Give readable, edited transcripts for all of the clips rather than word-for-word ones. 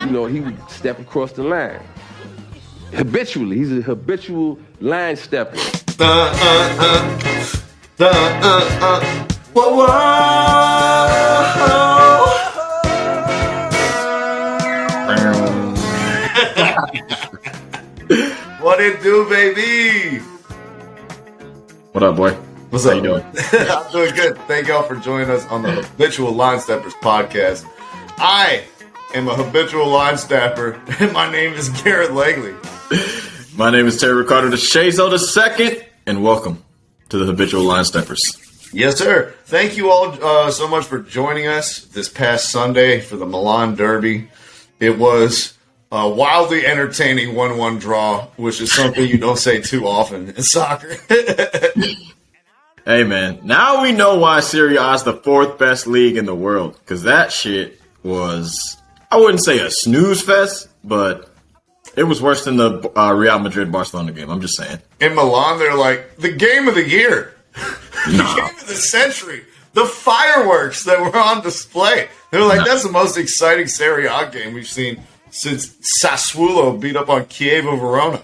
he would step across the line. Habitually. He's a habitual line stepper. Whoa, whoa. What it do, baby? What up, boy? What's How up? you doing? I'm doing good. Thank y'all for joining us on the Habitual Line Steppers podcast. I am a habitual line stepper, and my name is Garrett Legley. My name is Terry Ricardo DeShazo II, and welcome to the Habitual Line Steppers. Yes, sir. Thank you all so much for joining us this past Sunday for the Milan Derby. It was a wildly entertaining 1-1 draw, which is something you don't say too often in soccer. Hey, man, now we know why Serie A is the fourth best league in the world, because that shit was, I wouldn't say a snooze fest, but it was worse than the Real Madrid-Barcelona game. I'm just saying. In Milan, they're like, the game of the year. The game of the century. The fireworks that were on display. They were like, that's the most exciting Serie A game we've seen since Sassuolo beat up on Chievo Verona.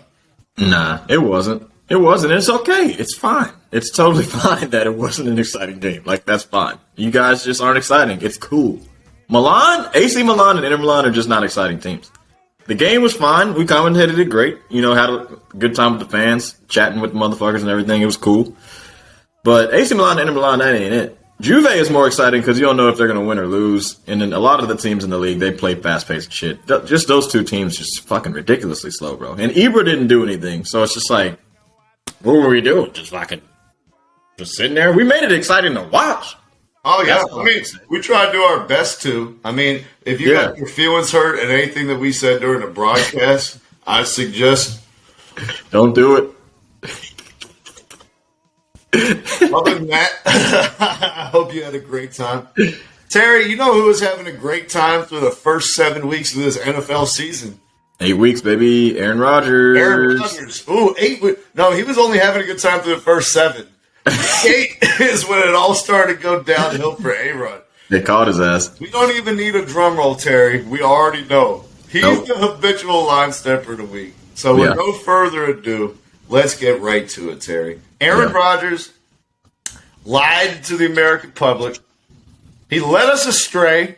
Nah, it wasn't. It wasn't. It's okay. It's fine. It's totally fine that it wasn't an exciting game. Like, that's fine. You guys just aren't exciting. It's cool. Milan, AC Milan and Inter Milan are just not exciting teams. The game was fine. We commentated it great. Had a good time with the fans, chatting with the motherfuckers and everything. It was cool. But AC Milan and Inter Milan, that ain't it. Juve is more exciting because you don't know if they're going to win or lose. And then a lot of the teams in the league, they play fast-paced shit. Just those two teams just fucking ridiculously slow, bro. And Ibra didn't do anything. So it's just like, what were we doing? Just sitting there? We made it exciting to watch. Oh, yeah. We try to do our best to. If you got your feelings hurt at anything that we said during the broadcast, I suggest don't do it. Other than that, I hope you had a great time. Terry, you know who was having a great time through the first 7 weeks of this NFL season? 8 weeks, baby. Aaron Rodgers. Ooh, 8 weeks. No, he was only having a good time through the first 7. 8 is when it all started to go downhill for A-Rod. They caught his ass. We don't even need a drum roll, Terry. We already know. He's the habitual line stepper of the week. So with no further ado, let's get right to it, Terry. Aaron Rodgers lied to the American public. He led us astray.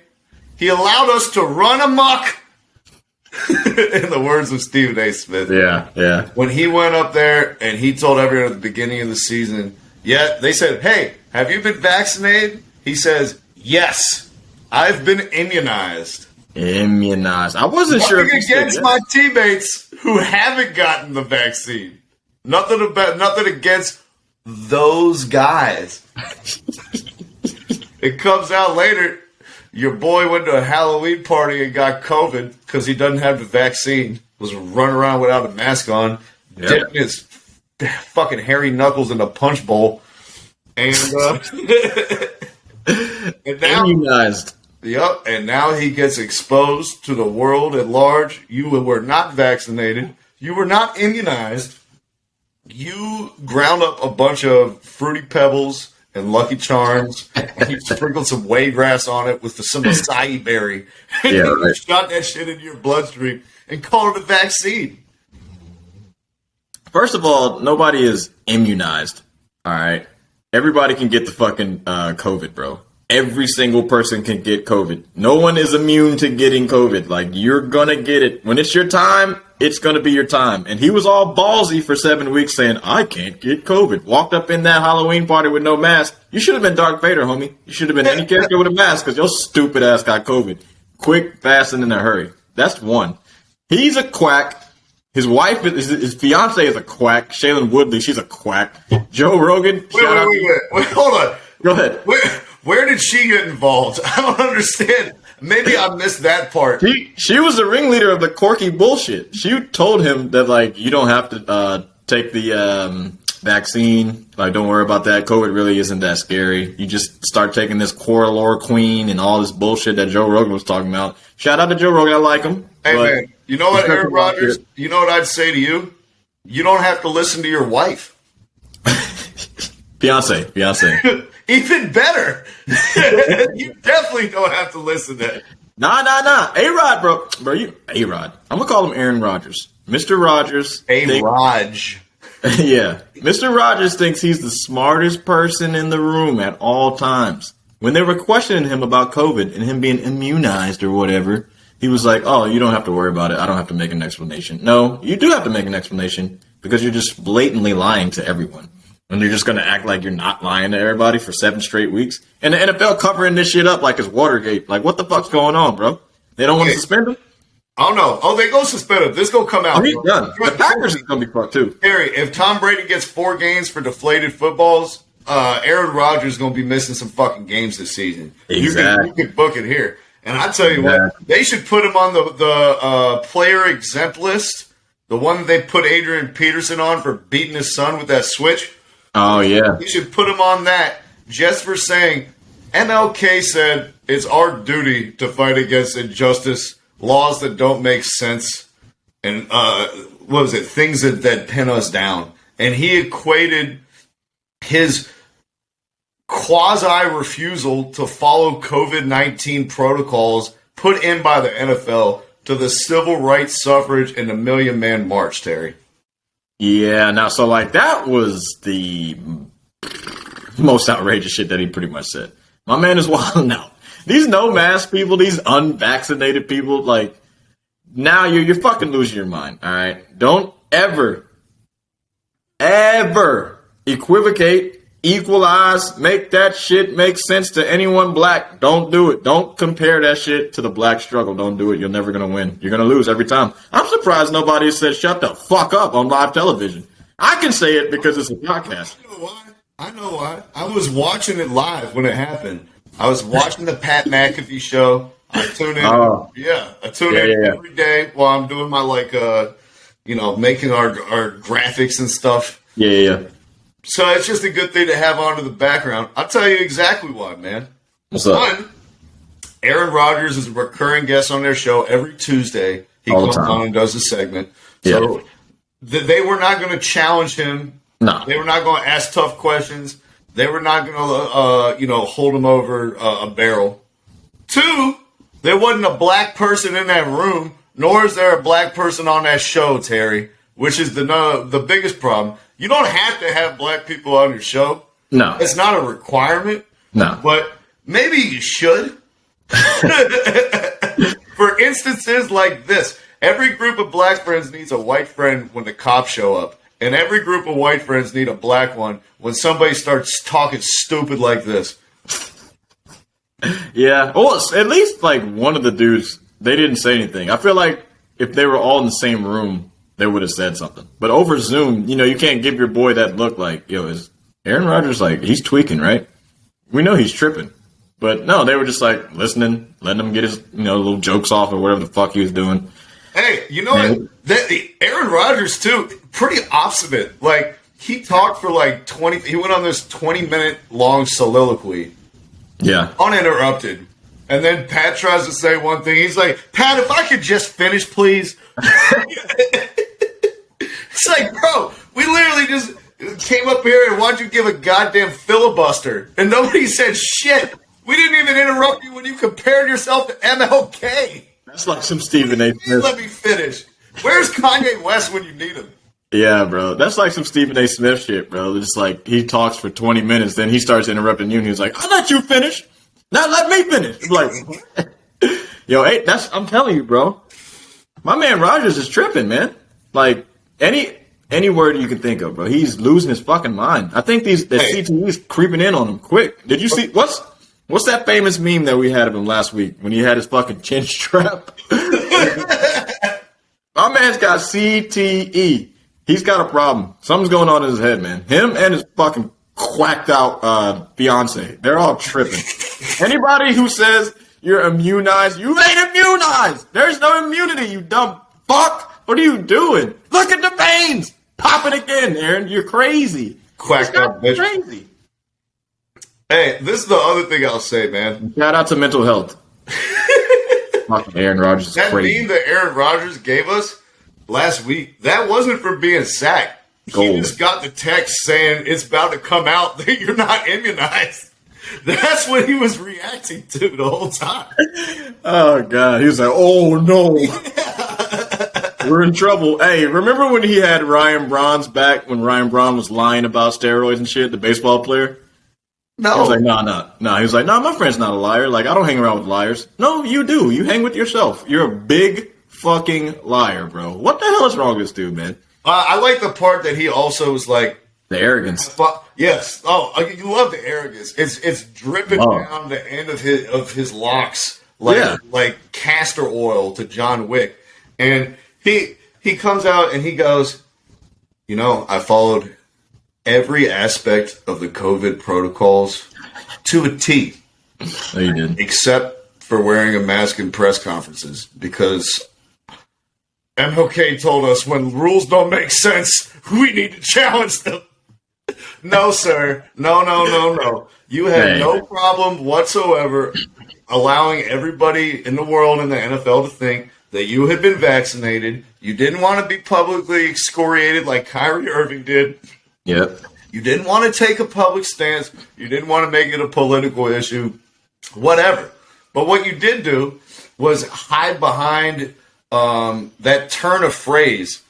He allowed us to run amok, in the words of Stephen A. Smith. Yeah. When he went up there and he told everyone at the beginning of the season, they said, hey, have you been vaccinated? He says, yes, I've been immunized. I wasn't sure. Nothing against my teammates who haven't gotten the vaccine. Nothing against those guys. It comes out later, your boy went to a Halloween party and got COVID because he doesn't have the vaccine. Was running around without a mask on, dipping his fucking hairy knuckles in a punch bowl. And, and now, immunized. Yep, and now he gets exposed to the world at large. You were not vaccinated. You were not immunized. You ground up a bunch of Fruity Pebbles and Lucky Charms, and you sprinkled some waygrass on it with some acai berry, and you shot that shit into your bloodstream and called it a vaccine. First of all, nobody is immunized, all right? Everybody can get the fucking COVID, bro. Every single person can get COVID. No one is immune to getting COVID. Like, you're going to get it. When it's your time, it's going to be your time. And he was all ballsy for 7 weeks saying, I can't get COVID. Walked up in that Halloween party with no mask. You should have been Darth Vader, homie. You should have been any character with a mask because your stupid ass got COVID. Quick, fast, and in a hurry. That's one. He's a quack. His wife, his fiance is a quack. Shailene Woodley, she's a quack. Joe Rogan. Wait, hold on. Go ahead. Where did she get involved? I don't understand. Maybe I missed that part. She was the ringleader of the quirky bullshit. She told him that, like, you don't have to take the vaccine. Like, don't worry about that. COVID really isn't that scary. You just start taking this chloroquine and all this bullshit that Joe Rogan was talking about. Shout out to Joe Rogan. I like him. Hey, man, you know what, Aaron Rodgers? You know what I'd say to you? You don't have to listen to your wife. Fiance. Even better. You definitely don't have to listen to Nah. A-Rod, bro. Bro, you A-Rod. I'm going to call him Aaron Rodgers. Mr. Rodgers. A-Raj. Yeah. Mr. Rodgers thinks he's the smartest person in the room at all times. When they were questioning him about COVID and him being immunized or whatever, he was like, oh, you don't have to worry about it. I don't have to make an explanation. No, you do have to make an explanation because you're just blatantly lying to everyone. And you're just going to act like you're not lying to everybody for 7 straight weeks. And the NFL covering this shit up like it's Watergate. Like, what the fuck's going on, bro? They don't want to suspend him? Oh, no. Oh, they go suspend him. This going to come out. Oh, he's done. The Packers is going to be fucked, too. Harry, if Tom Brady gets 4 games for deflated footballs, Aaron Rodgers is going to be missing some fucking games this season. Exactly. You can book it here. And I tell you what, they should put him on the player exempt list, the one that they put Adrian Peterson on for beating his son with that switch. Oh, yeah. You should put him on that just for saying MLK said it's our duty to fight against injustice, laws that don't make sense, and things that pin us down. And he equated his quasi-refusal to follow COVID-19 protocols put in by the NFL to the civil rights suffrage and the Million Man March, Terry. Yeah, now, so, like, that was the most outrageous shit that he pretty much said. My man is wilding out. These no-mask people, these unvaccinated people, like, now you're fucking losing your mind, all right? Don't ever equivocate, equalize, make that shit make sense to anyone black. Don't do it. Don't compare that shit to the black struggle. Don't do it. You're never going to win. You're going to lose every time. I'm surprised nobody has said shut the fuck up on live television. I can say it because it's a podcast. I know why. I was watching it live when it happened. I was watching the Pat McAfee show. I tune in. I tune in every day while I'm doing my, making our graphics and stuff. Yeah. So it's just a good thing to have on in the background. I'll tell you exactly why, man. What's up? One, Aaron Rodgers is a recurring guest on their show every Tuesday. He comes on and does a segment. So they were not going to challenge him. No. They were not going to ask tough questions. They were not going to, hold him over a barrel. 2, there wasn't a black person in that room, nor is there a black person on that show, Terry, which is the biggest problem. You don't have to have black people on your show. No. It's not a requirement. No. But maybe you should. For instances like this, every group of black friends needs a white friend when the cops show up. And every group of white friends need a black one when somebody starts talking stupid like this. Yeah. Well, at least, like, one of the dudes, they didn't say anything. I feel like if they were all in the same room, they would have said something. But over Zoom, you can't give your boy that look like, is Aaron Rodgers, like, he's tweaking, right? We know he's tripping. But no, they were just, like, listening, letting him get his, little jokes off or whatever the fuck he was doing. Hey, you know what? Aaron Rodgers, too, pretty obstinate. Like, he talked for, like, 20... He went on this 20-minute long soliloquy. Yeah. Uninterrupted. And then Pat tries to say one thing. He's like, Pat, if I could just finish, please. It's like, bro, we literally just came up here and wanted you to give a goddamn filibuster. And nobody said shit. We didn't even interrupt you when you compared yourself to MLK. That's like some Stephen A. Smith. Let me finish. Where's Kanye West when you need him? Yeah, bro. That's like some Stephen A. Smith shit, bro. Just like he talks for 20 minutes, then he starts interrupting you, and he's like, I'll let you finish. Now let me finish. I'm like, yo, hey, I'm telling you, bro. My man Rodgers is tripping, man. Like, any word you can think of, bro. He's losing his fucking mind. I think the CTE is creeping in on him quick. Did you see what's that famous meme that we had of him last week when he had his fucking chin strap? My man's got CTE. He's got a problem. Something's going on in his head, man. Him and his fucking quacked out fiance. They're all tripping. Anybody who says you're immunized, you ain't immunized. There's no immunity, you dumb fuck. What are you doing? Look at the veins. Pop it again, Aaron. You're crazy. Quacked out, bitch. Crazy. Hey, this is the other thing I'll say, man. Shout out to mental health. Fucking Aaron Rodgers is that crazy. meme that Aaron Rodgers gave us last week, that wasn't for being sacked. Gold. He just got the text saying it's about to come out that you're not immunized. That's what he was reacting to the whole time. Oh, God. He was like, oh, no. We're in trouble. Hey, remember when he had Ryan Braun's back when Ryan Braun was lying about steroids and shit, the baseball player? No. He was like, no. He was like, no, my friend's not a liar. Like, I don't hang around with liars. No, you do. You hang with yourself. You're a big fucking liar, bro. What the hell is wrong with this dude, man? I like the part that he also was like, the arrogance. Yes. Oh, you love the arrogance. It's dripping down the end of his locks like castor oil to John Wick. And he comes out and he goes, I followed every aspect of the COVID protocols to a T. No, you didn't. Except for wearing a mask in press conferences, because MLK told us when rules don't make sense, we need to challenge them. No, sir. No. You had no problem whatsoever allowing everybody in the world in the NFL to think that you had been vaccinated. You didn't want to be publicly excoriated like Kyrie Irving did. Yep. You didn't want to take a public stance. You didn't want to make it a political issue. Whatever. But what you did do was hide behind that turn of phrase.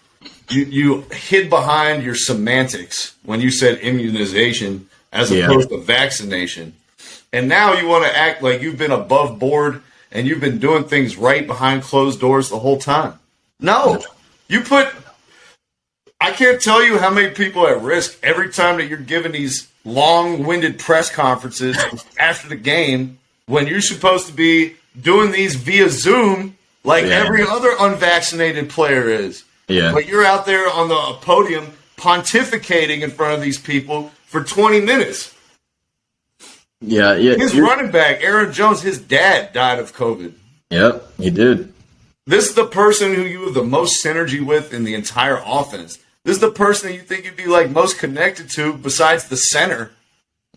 You hid behind your semantics when you said immunization as opposed to vaccination. And now you want to act like you've been above board and you've been doing things right behind closed doors the whole time. No. I can't tell you how many people are at risk every time that you're giving these long-winded press conferences after the game when you're supposed to be doing these via Zoom like every other unvaccinated player is. Yeah. But you're out there on the podium pontificating in front of these people for 20 minutes. Yeah. His running back, Aaron Jones, his dad died of COVID. Yep, he did. This is the person who you have the most synergy with in the entire offense. This is the person that you think you'd be like most connected to besides the center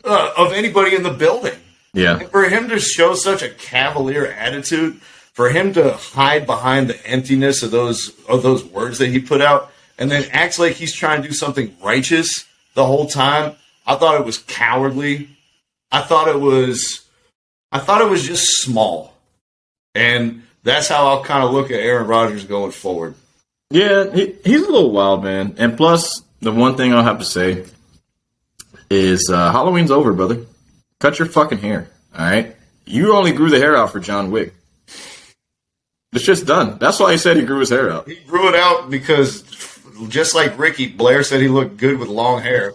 of anybody in the building. Yeah. And for him to show such a cavalier attitude, for him to hide behind the emptiness of those words that he put out, and then acts like he's trying to do something righteous the whole time, I thought it was cowardly. I thought it was just small. And that's how I'll kind of look at Aaron Rodgers going forward. Yeah, he's a little wild, man. And plus, the one thing I'll have to say is Halloween's over, brother. Cut your fucking hair, all right? You only grew the hair out for John Wick. The shit's done. That's why he said he grew his hair out. He grew it out because, just like Ricky, Blair said he looked good with long hair.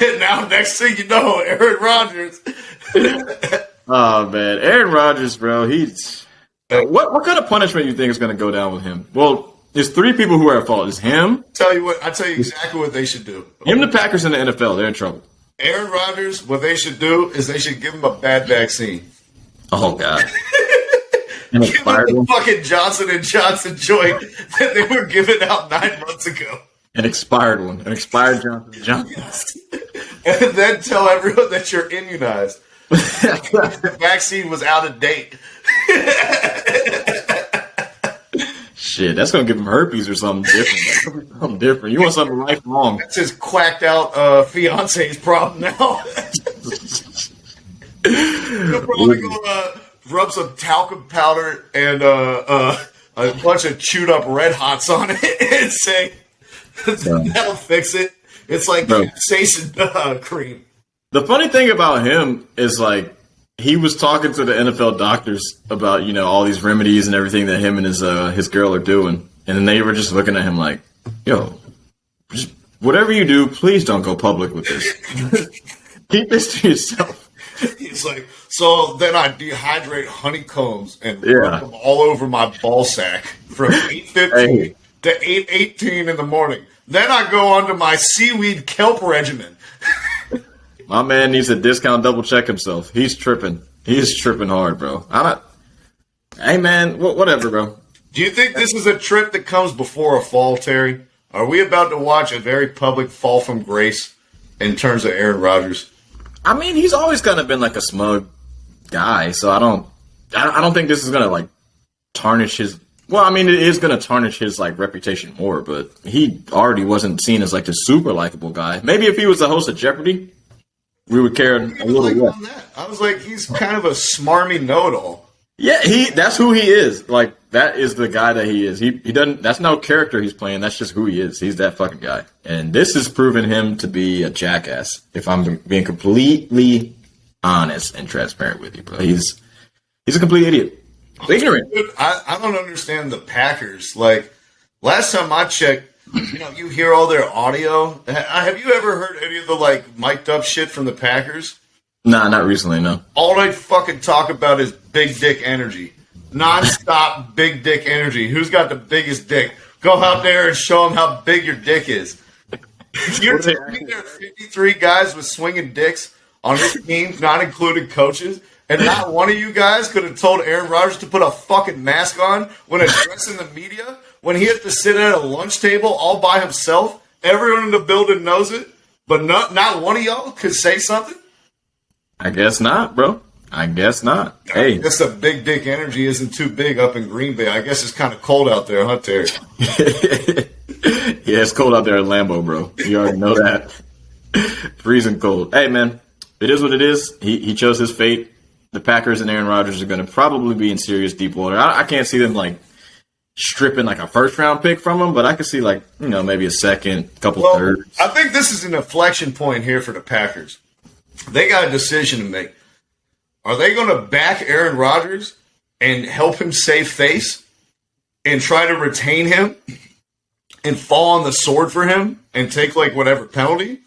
And now, next thing you know, Aaron Rodgers. Oh, man. Aaron Rodgers, bro, he's... What kind of punishment do you think is going to go down with him? Well, there's three people who are at fault. It's him. I tell you exactly what they should do. Him, the Packers, and the NFL. They're in trouble. Aaron Rodgers, what they should do is they should give him a bad vaccine. Oh, God. Give him the fucking Johnson & Johnson joint that they were giving out 9 months ago. An expired one. An expired Johnson & Johnson. Yes. And then tell everyone that you're immunized. The vaccine was out of date. Shit, that's going to give him herpes or something different. Something different. You want something lifelong. That's his quacked out fiance's problem now. He'll probably go rub some talcum powder and a bunch of chewed up Red Hots on it and say, that'll fix it. It's like capsaicin cream. The funny thing about him is, like, he was talking to the NFL doctors about, all these remedies and everything that him and his girl are doing. And then they were just looking at him like, yo, just whatever you do, please don't go public with this. Keep this to yourself. He's like, so then I dehydrate honeycombs and rub them all over my ball sack from 8:15 to 8:18 in the morning. Then I go on to my seaweed kelp regimen. My man needs to discount double check himself. He's tripping. He's tripping hard, bro. Hey, man, whatever, bro. Do you think this is a trip that comes before a fall, Terry? Are we about to watch a very public fall from grace in terms of Aaron Rodgers? I mean, he's always kind of been like a smug guy, so I don't think this is gonna like tarnish his. Well, I mean, it is gonna tarnish his like reputation more, but he already wasn't seen as like the super likable guy. Maybe if he was the host of Jeopardy. we would care a little less. I was like, he's kind of a smarmy know-it-all. Yeah, that's who he is. Like, that is the guy that he is. He doesn't. That's no character he's playing. That's just who he is. He's that fucking guy. And this has proven him to be a jackass. If I'm being completely honest and transparent with you, bro, he's a complete idiot. Ignorant. Dude, I don't understand the Packers. Like, last time I checked, you hear all their audio. Have you ever heard any of the like mic'd up shit from the Packers? Nah, not recently, no. All they fucking talk about is big dick energy. Non-stop big dick energy. Who's got the biggest dick? Go out there and show them how big your dick is. You're telling me there are 53 guys with swinging dicks on this team, not including coaches, and not one of you guys could have told Aaron Rodgers to put a fucking mask on when addressing the media, when he had to sit at a lunch table all by himself? Everyone in the building knows it, but not one of y'all could say something? I guess not, bro. I guess not. Hey. I guess the big dick energy isn't too big up in Green Bay. I guess it's kind of cold out there, huh, Terry? Yeah, it's cold out there at Lambeau, bro. You already know that. Freezing cold. Hey, man, it is what it is. He chose his fate. The Packers and Aaron Rodgers are going to probably be in serious deep water. I can't see them, like, stripping, like, a first-round pick from him, but I could see, like, maybe a second, couple thirds. I think this is an inflection point here for the Packers. They got a decision to make. Are they going to back Aaron Rodgers and help him save face and try to retain him and fall on the sword for him and take, like, whatever penalty?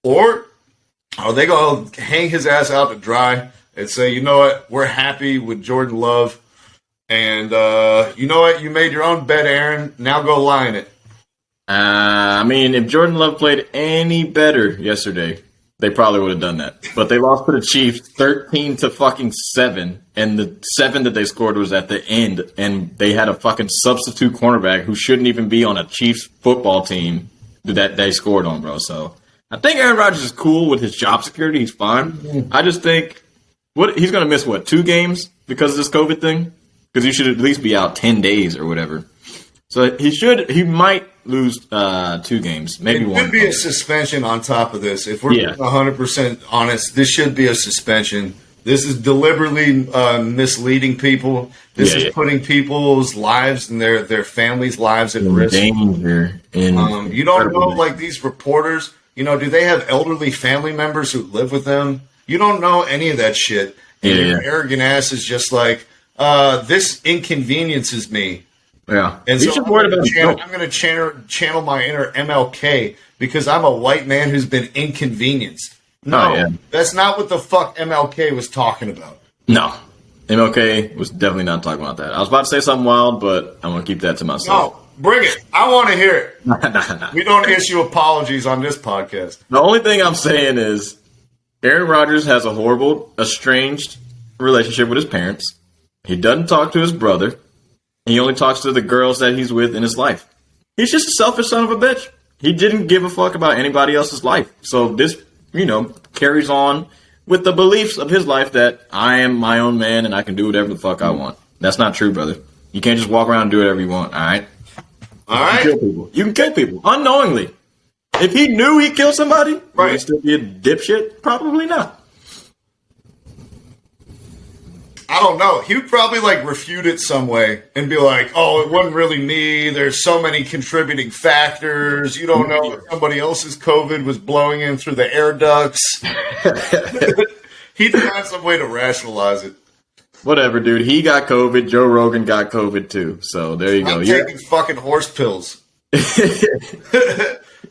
Or are they going to hang his ass out to dry and say, you know what, we're happy with Jordan Love, and you know what, you made your own bet, Aaron, now go lie in it? I mean, if Jordan Love played any better yesterday, they probably would have done that. But they lost to the Chiefs 13-7, and the 7 that they scored was at the end, and they had a fucking substitute cornerback who shouldn't even be on a Chiefs football team that they scored on, bro. So I think Aaron Rodgers is cool with his job security. He's fine. I just think he's going to miss, 2 games because of this COVID thing? Because he should at least be out 10 days or whatever. So he might lose 2 games, maybe 1. It could be a suspension on top of this. If we're being 100% honest, this should be a suspension. This is deliberately misleading people. This is putting people's lives and their families' lives at risk. Danger. You don't know, like, these reporters, do they have elderly family members who live with them? You don't know any of that shit. And your arrogant ass is just like, this inconveniences me. Yeah. And so I'm going to channel my inner MLK because I'm a white man who's been inconvenienced. No, that's not what the fuck MLK was talking about. No. MLK was definitely not talking about that. I was about to say something wild, but I'm going to keep that to myself. No, bring it. I want to hear it. Nah. We don't issue apologies on this podcast. The only thing I'm saying is Aaron Rodgers has a horrible, estranged relationship with his parents. He doesn't talk to his brother. He only talks to the girls that he's with in his life. He's just a selfish son of a bitch. He didn't give a fuck about anybody else's life. So this, carries on with the beliefs of his life that I am my own man and I can do whatever the fuck I want. That's not true, brother. You can't just walk around and do whatever you want, all right? All right. You can kill people unknowingly. If he knew he killed somebody, would he still be a dipshit? Probably not. I don't know. He would probably refute it some way and be like, oh, it wasn't really me. There's so many contributing factors. You don't know if somebody else's COVID was blowing in through the air ducts. He'd find some way to rationalize it. Whatever, dude. He got COVID. Joe Rogan got COVID too. So there you go. I'm taking fucking horse pills.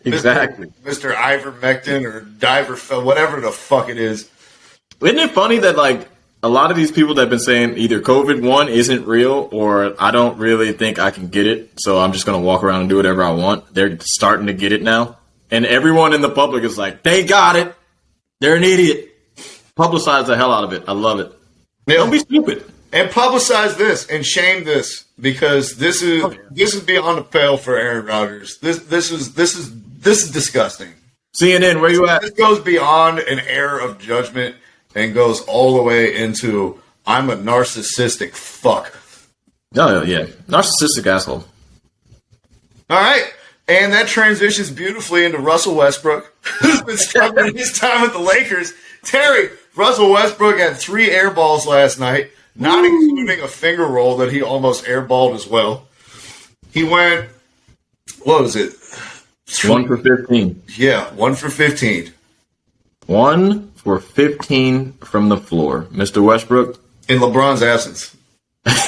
Exactly. Mr. Ivermectin or Diverfel, whatever the fuck it is. Isn't it funny that a lot of these people that have been saying either COVID-1 isn't real or I don't really think I can get it, so I'm just going to walk around and do whatever I want. They're starting to get it now. And everyone in the public is like, they got it. They're an idiot. Publicize the hell out of it. I love it. Yeah. Don't be stupid. And publicize this and shame this because this is beyond the pale for Aaron Rodgers. This is disgusting. CNN, where you at? This goes beyond an air of judgment and goes all the way into I'm a narcissistic fuck. Oh, yeah. Narcissistic asshole. All right. And that transitions beautifully into Russell Westbrook, who's been struggling his time with the Lakers. Terry, Russell Westbrook had 3 air balls last night, not including a finger roll that he almost airballed as well. He went, what was it? 1 for 15. Yeah, 1 for 15. 1 for 15 from the floor. Mr. Westbrook. In LeBron's absence.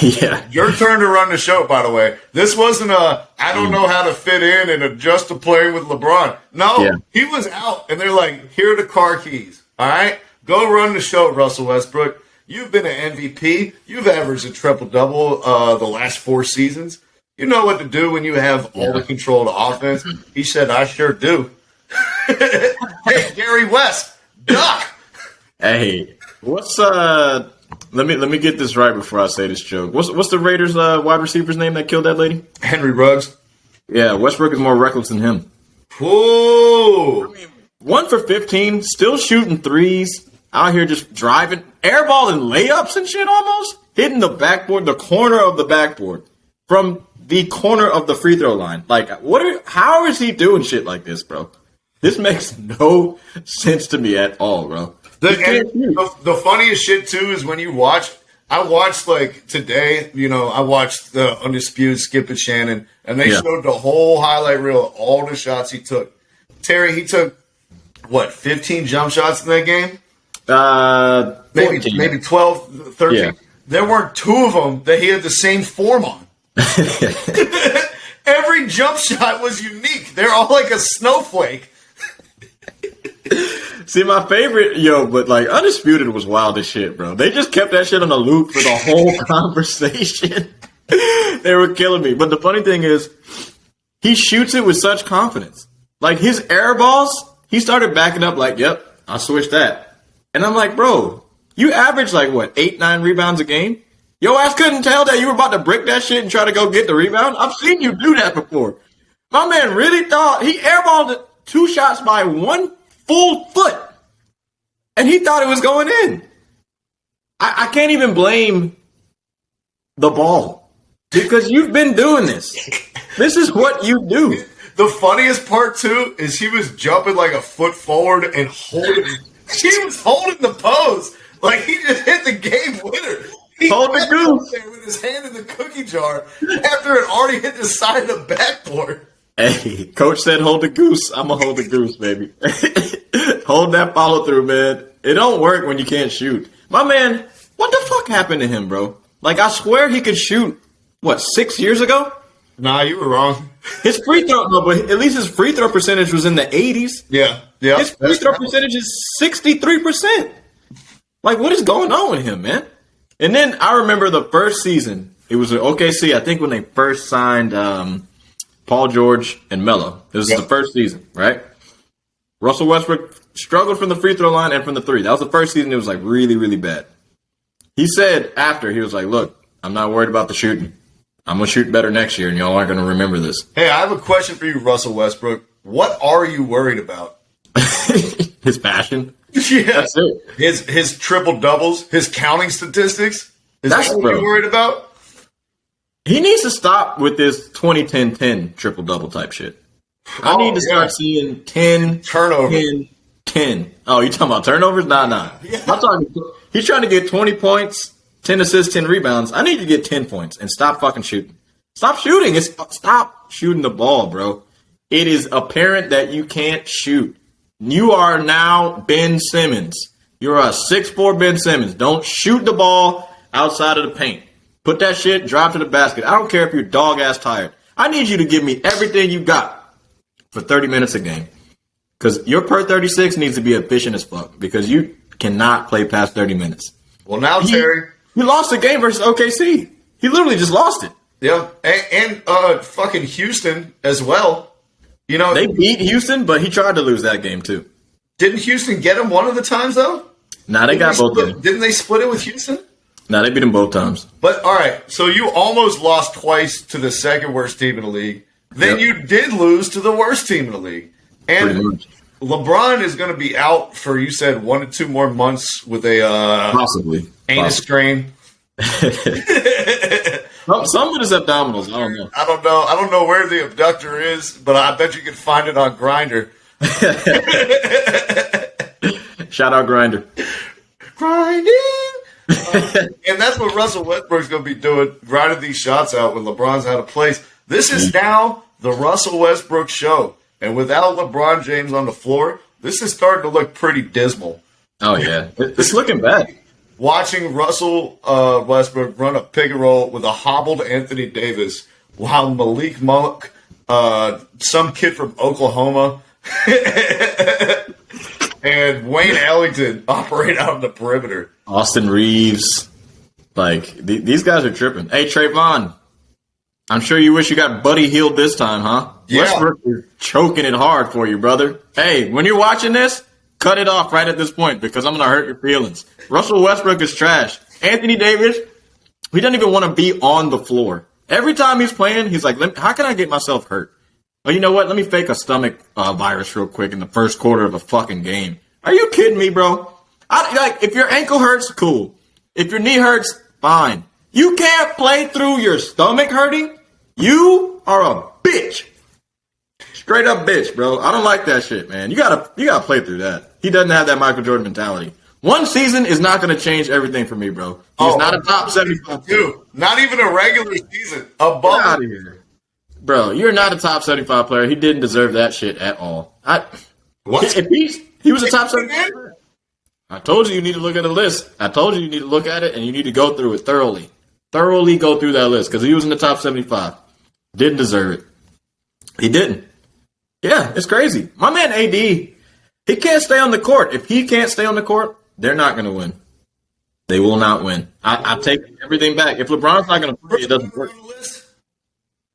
Yeah. Your turn to run the show, by the way. This wasn't I don't know how to fit in and adjust to playing with LeBron. No, He was out, and they're like, here are the car keys. All right? Go run the show, Russell Westbrook. You've been an MVP. You've averaged a triple-double the last 4 seasons. You know what to do when you have all the control of the offense. He said, I sure do. Hey, Gary West, duck. Hey, what's Let me get this right before I say this joke. What's the Raiders wide receiver's name that killed that lady? Henry Ruggs. Yeah, Westbrook is more reckless than him. Whoa. 1 for 15, still shooting threes, out here just driving, airballing layups and shit almost, hitting the backboard, the corner of the backboard, from the corner of the free throw line. Like, how is he doing shit like this, bro? This makes no sense to me at all, bro. The funniest shit, too, is when you watch. I watched, like, today, I watched the Undisputed Skip and Shannon, and they showed the whole highlight reel of all the shots he took. Terry, he took, 15 jump shots in that game? Maybe 12, 13. Yeah. There weren't 2 of them that he had the same form on. Every jump shot was unique. They're all like a snowflake. See, my favorite, but like Undisputed was wild as shit, bro. They just kept that shit on the loop for the whole conversation. They were killing me. But the funny thing is, he shoots it with such confidence. Like his air balls, he started backing up like, yep, I'll switch that. And I'm like, bro, you average like 8, 9 rebounds a game? Your ass couldn't tell that you were about to brick that shit and try to go get the rebound? I've seen you do that before. My man really thought he airballed 2 shots by 1 full foot. And he thought it was going in. I can't even blame the ball. Because you've been doing this. This is what you do. The funniest part, too, is he was jumping like a foot forward and holding. He was holding the pose. Like he just hit the game winner. He hold the goose there with his hand in the cookie jar after it already hit the side of the backboard. Hey, coach said hold the goose. I'm going to hold the goose, baby. Hold that follow through, man. It don't work when you can't shoot. My man, what the fuck happened to him, bro? Like, I swear he could shoot, 6 years ago? Nah, you were wrong. His free throw, no, but at least his free throw percentage was in the 80s. Yeah. His free throw percentage is 63%. Like, what is going on with him, man? And then I remember the first season. It was at OKC, I think, when they first signed Paul George and Melo. This was the first season, right? Russell Westbrook struggled from the free throw line and from the 3. That was the first season. It was like really, really bad. He said after, he was like, look, I'm not worried about the shooting. I'm going to shoot better next year, and y'all aren't going to remember this. Hey, I have a question for you, Russell Westbrook. What are you worried about? His passion. Yeah. That's it. His triple doubles, his counting statistics. That's what you're worried about? He needs to stop with this 20-10-10 triple-double type shit. I need to start seeing 10, turnovers. 10. Oh, you talking about turnovers? Nah. Yeah. I'm talking. He's trying to get 20 points, 10 assists, 10 rebounds. I need to get 10 points and stop fucking shooting. Stop shooting. Stop shooting the ball, bro. It is apparent that you can't shoot. You are now Ben Simmons. You're a 6'4" Ben Simmons. Don't shoot the ball outside of the paint. Put that shit, drive to the basket. I don't care if you're dog-ass tired. I need you to give me everything you got for 30 minutes a game. Because your per 36 needs to be efficient as fuck. Because you cannot play past 30 minutes. Well, now, Terry. You lost the game versus OKC. He literally just lost it. Yeah. And fucking Houston as well. They beat Houston, but he tried to lose that game too. Didn't Houston get him one of the times, though? Nah, they got both of them. Didn't they split it with Houston? Nah, they beat him both times. But, all right, so you almost lost twice to the second worst team in the league. Then you did lose to the worst team in the league. And LeBron is going to be out for, you said, 1 to 2 more months with a possibly anus strain. Some of his abdominals, I don't know. I don't know where the abductor is, but I bet you can find it on Grindr. Shout out Grinder. Grinding. And that's what Russell Westbrook's going to be doing, grinding these shots out when LeBron's out of place. This is now the Russell Westbrook show. And without LeBron James on the floor, this is starting to look pretty dismal. Oh, yeah. It's looking bad. Watching Russell Westbrook run a pick and roll with a hobbled Anthony Davis while Malik Monk, some kid from Oklahoma, and Wayne Ellington operate out on the perimeter. Austin Reeves. Like, these guys are tripping. Hey, Trayvon, I'm sure you wish you got Buddy Hield this time, huh? Yeah. Westbrook is choking it hard for you, brother. Hey, when you're watching this, cut it off right at this point because I'm going to hurt your feelings. Russell Westbrook is trash. Anthony Davis, he doesn't even want to be on the floor. Every time he's playing, he's like, how can I get myself hurt? Well, you know what? Let me fake a stomach virus real quick in the first quarter of a fucking game. Are you kidding me, bro? If your ankle hurts, cool. If your knee hurts, fine. You can't play through your stomach hurting? You are a bitch. Straight up bitch, bro. I don't like that shit, man. You gotta play through that. He doesn't have that Michael Jordan mentality. One season is not going to change everything for me, bro. He's not a top 75. Dude, not even a regular season. A bubble. Get out of here. Bro, you're not a top 75 player. He didn't deserve that shit at all. What? If he was a top 75 player. I told you need to look at the list. I told you need to look at it and you need to go through it thoroughly. Thoroughly go through that list because he was in the top 75. Didn't deserve it. He didn't. Yeah, it's crazy. My man AD, he can't stay on the court. If he can't stay on the court, they're not going to win. They will not win. I take everything back. If LeBron's not going to play, it doesn't work.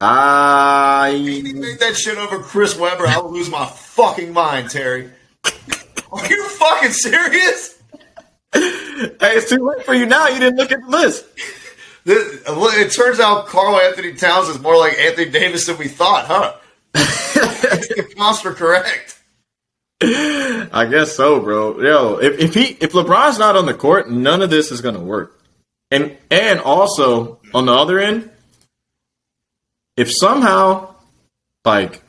If you make that shit over Chris Webber, I will lose my fucking mind, Terry. Are you fucking serious? Hey, it's too late for you now. You didn't look at the list. It turns out Karl Anthony Towns is more like Anthony Davis than we thought, huh? If monster correct. I guess so, bro. Yo, if LeBron's not on the court, none of this is gonna work. And also on the other end, if somehow, like,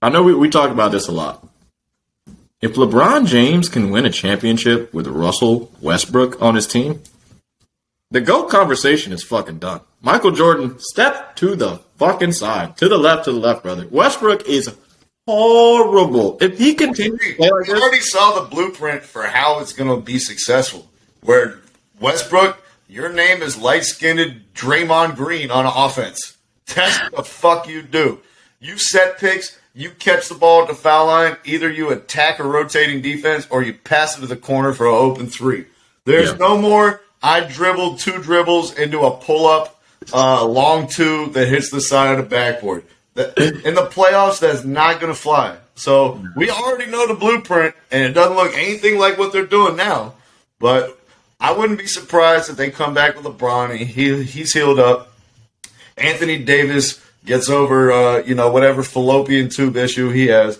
I know we talk about this a lot. If LeBron James can win a championship with Russell Westbrook on his team, the GOAT conversation is fucking done. Michael Jordan, step to the fucking side. To the left, brother. Westbrook is horrible. If he continues to play like this, we already saw the blueprint for how it's going to be successful. Where Westbrook, your name is light-skinned Draymond Green on offense. That's what the fuck you do. You set picks, you catch the ball at the foul line, either you attack a rotating defense or you pass it to the corner for an open three. There's no more, I dribbled 2 dribbles into a pull-up, long 2 that hits the side of the backboard. In the playoffs, that's not going to fly. So we already know the blueprint, and it doesn't look anything like what they're doing now. But I wouldn't be surprised if they come back with LeBron and he's healed up. Anthony Davis gets over, whatever fallopian tube issue he has.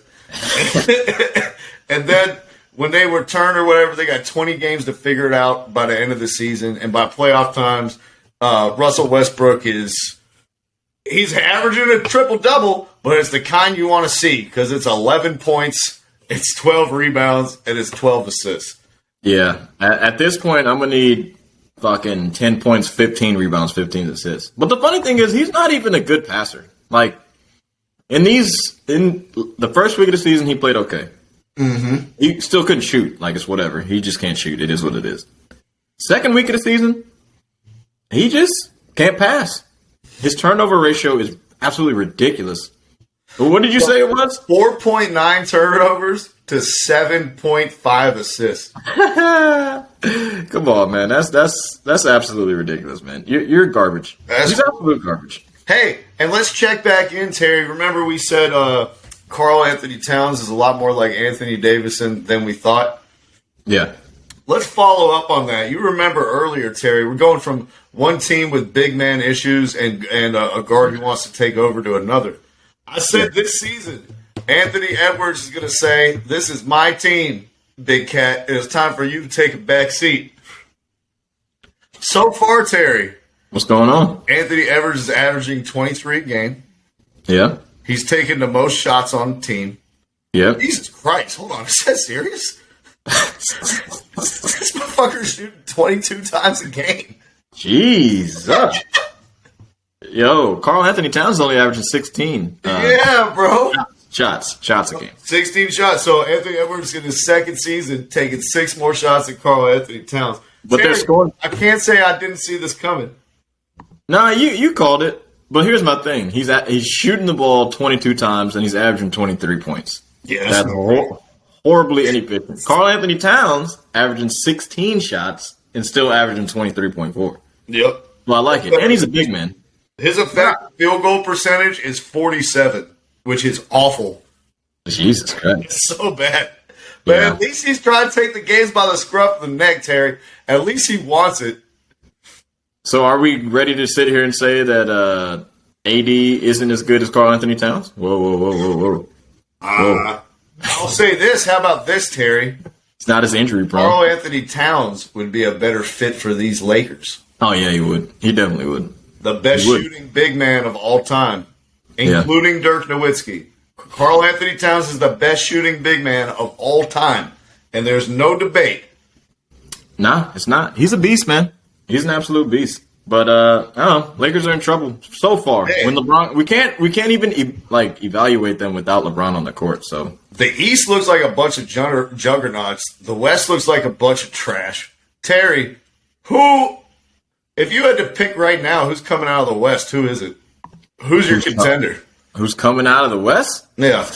And then when they return or whatever, they got 20 games to figure it out by the end of the season. And by playoff times, Russell Westbrook he's averaging a triple-double, but it's the kind you want to see because it's 11 points, it's 12 rebounds, and it's 12 assists. Yeah. At this point, I'm going to need fucking 10 points, 15 rebounds, 15 assists. But the funny thing is, he's not even a good passer. Like, in the first week of the season, he played okay. Mm-hmm. He still couldn't shoot. Like, it's whatever. He just can't shoot. It is what it is. Second week of the season, he just can't pass. His turnover ratio is absolutely ridiculous. What did you say it was? 4.9 turnovers to 7.5 assists. Come on, man. That's absolutely ridiculous, man. You're garbage. He's absolute garbage. Hey, and let's check back in, Terry. Remember we said Karl Anthony Towns is a lot more like Anthony Davis than we thought? Yeah. Let's follow up on that. You remember earlier, Terry, we're going from one team with big man issues and a guard who wants to take over to another. I said this season, Anthony Edwards is going to say, "This is my team, Big Cat. It's time for you to take a back seat." So far, Terry. What's going on? Anthony Edwards is averaging 23 a game. Yeah. He's taking the most shots on the team. Yeah. Jesus Christ. Hold on. Is that serious? This motherfucker's shooting 22 times a game. Jesus. Yo, Karl Anthony Towns only averaging 16. Yeah, bro. Shots a game. 16 shots. So Anthony Edwards in his second season taking 6 more shots than Karl Anthony Towns. But they're scoring. I can't say I didn't see this coming. Nah, you called it. But here's my thing. He's shooting the ball 22 times and he's averaging 23 points. Yeah, that's horribly inefficient. Karl Anthony Towns averaging 16 shots and still averaging 23.4. Yep. Well, I like it. And he's a big man. His effective field goal percentage is 47, which is awful. Jesus Christ. It's so bad. But at least he's trying to take the games by the scruff of the neck, Terry. At least he wants it. So are we ready to sit here and say that AD isn't as good as Karl Anthony Towns? Whoa. I'll say this. How about this, Terry? It's not as injury prone. Karl Anthony Towns would be a better fit for these Lakers. Oh, yeah, he would. He definitely would. The best shooting big man of all time, including Dirk Nowitzki. Karl Anthony Towns is the best shooting big man of all time, and there's no debate. Nah, it's not. He's a beast, man. He's an absolute beast. But I don't know. Lakers are in trouble so far. Hey. When LeBron, we can't even evaluate them without LeBron on the court. So the East looks like a bunch of juggernauts. The West looks like a bunch of trash. Terry, if you had to pick right now, who's coming out of the West? Who is it? Who's your contender? Who's coming out of the West? Yeah.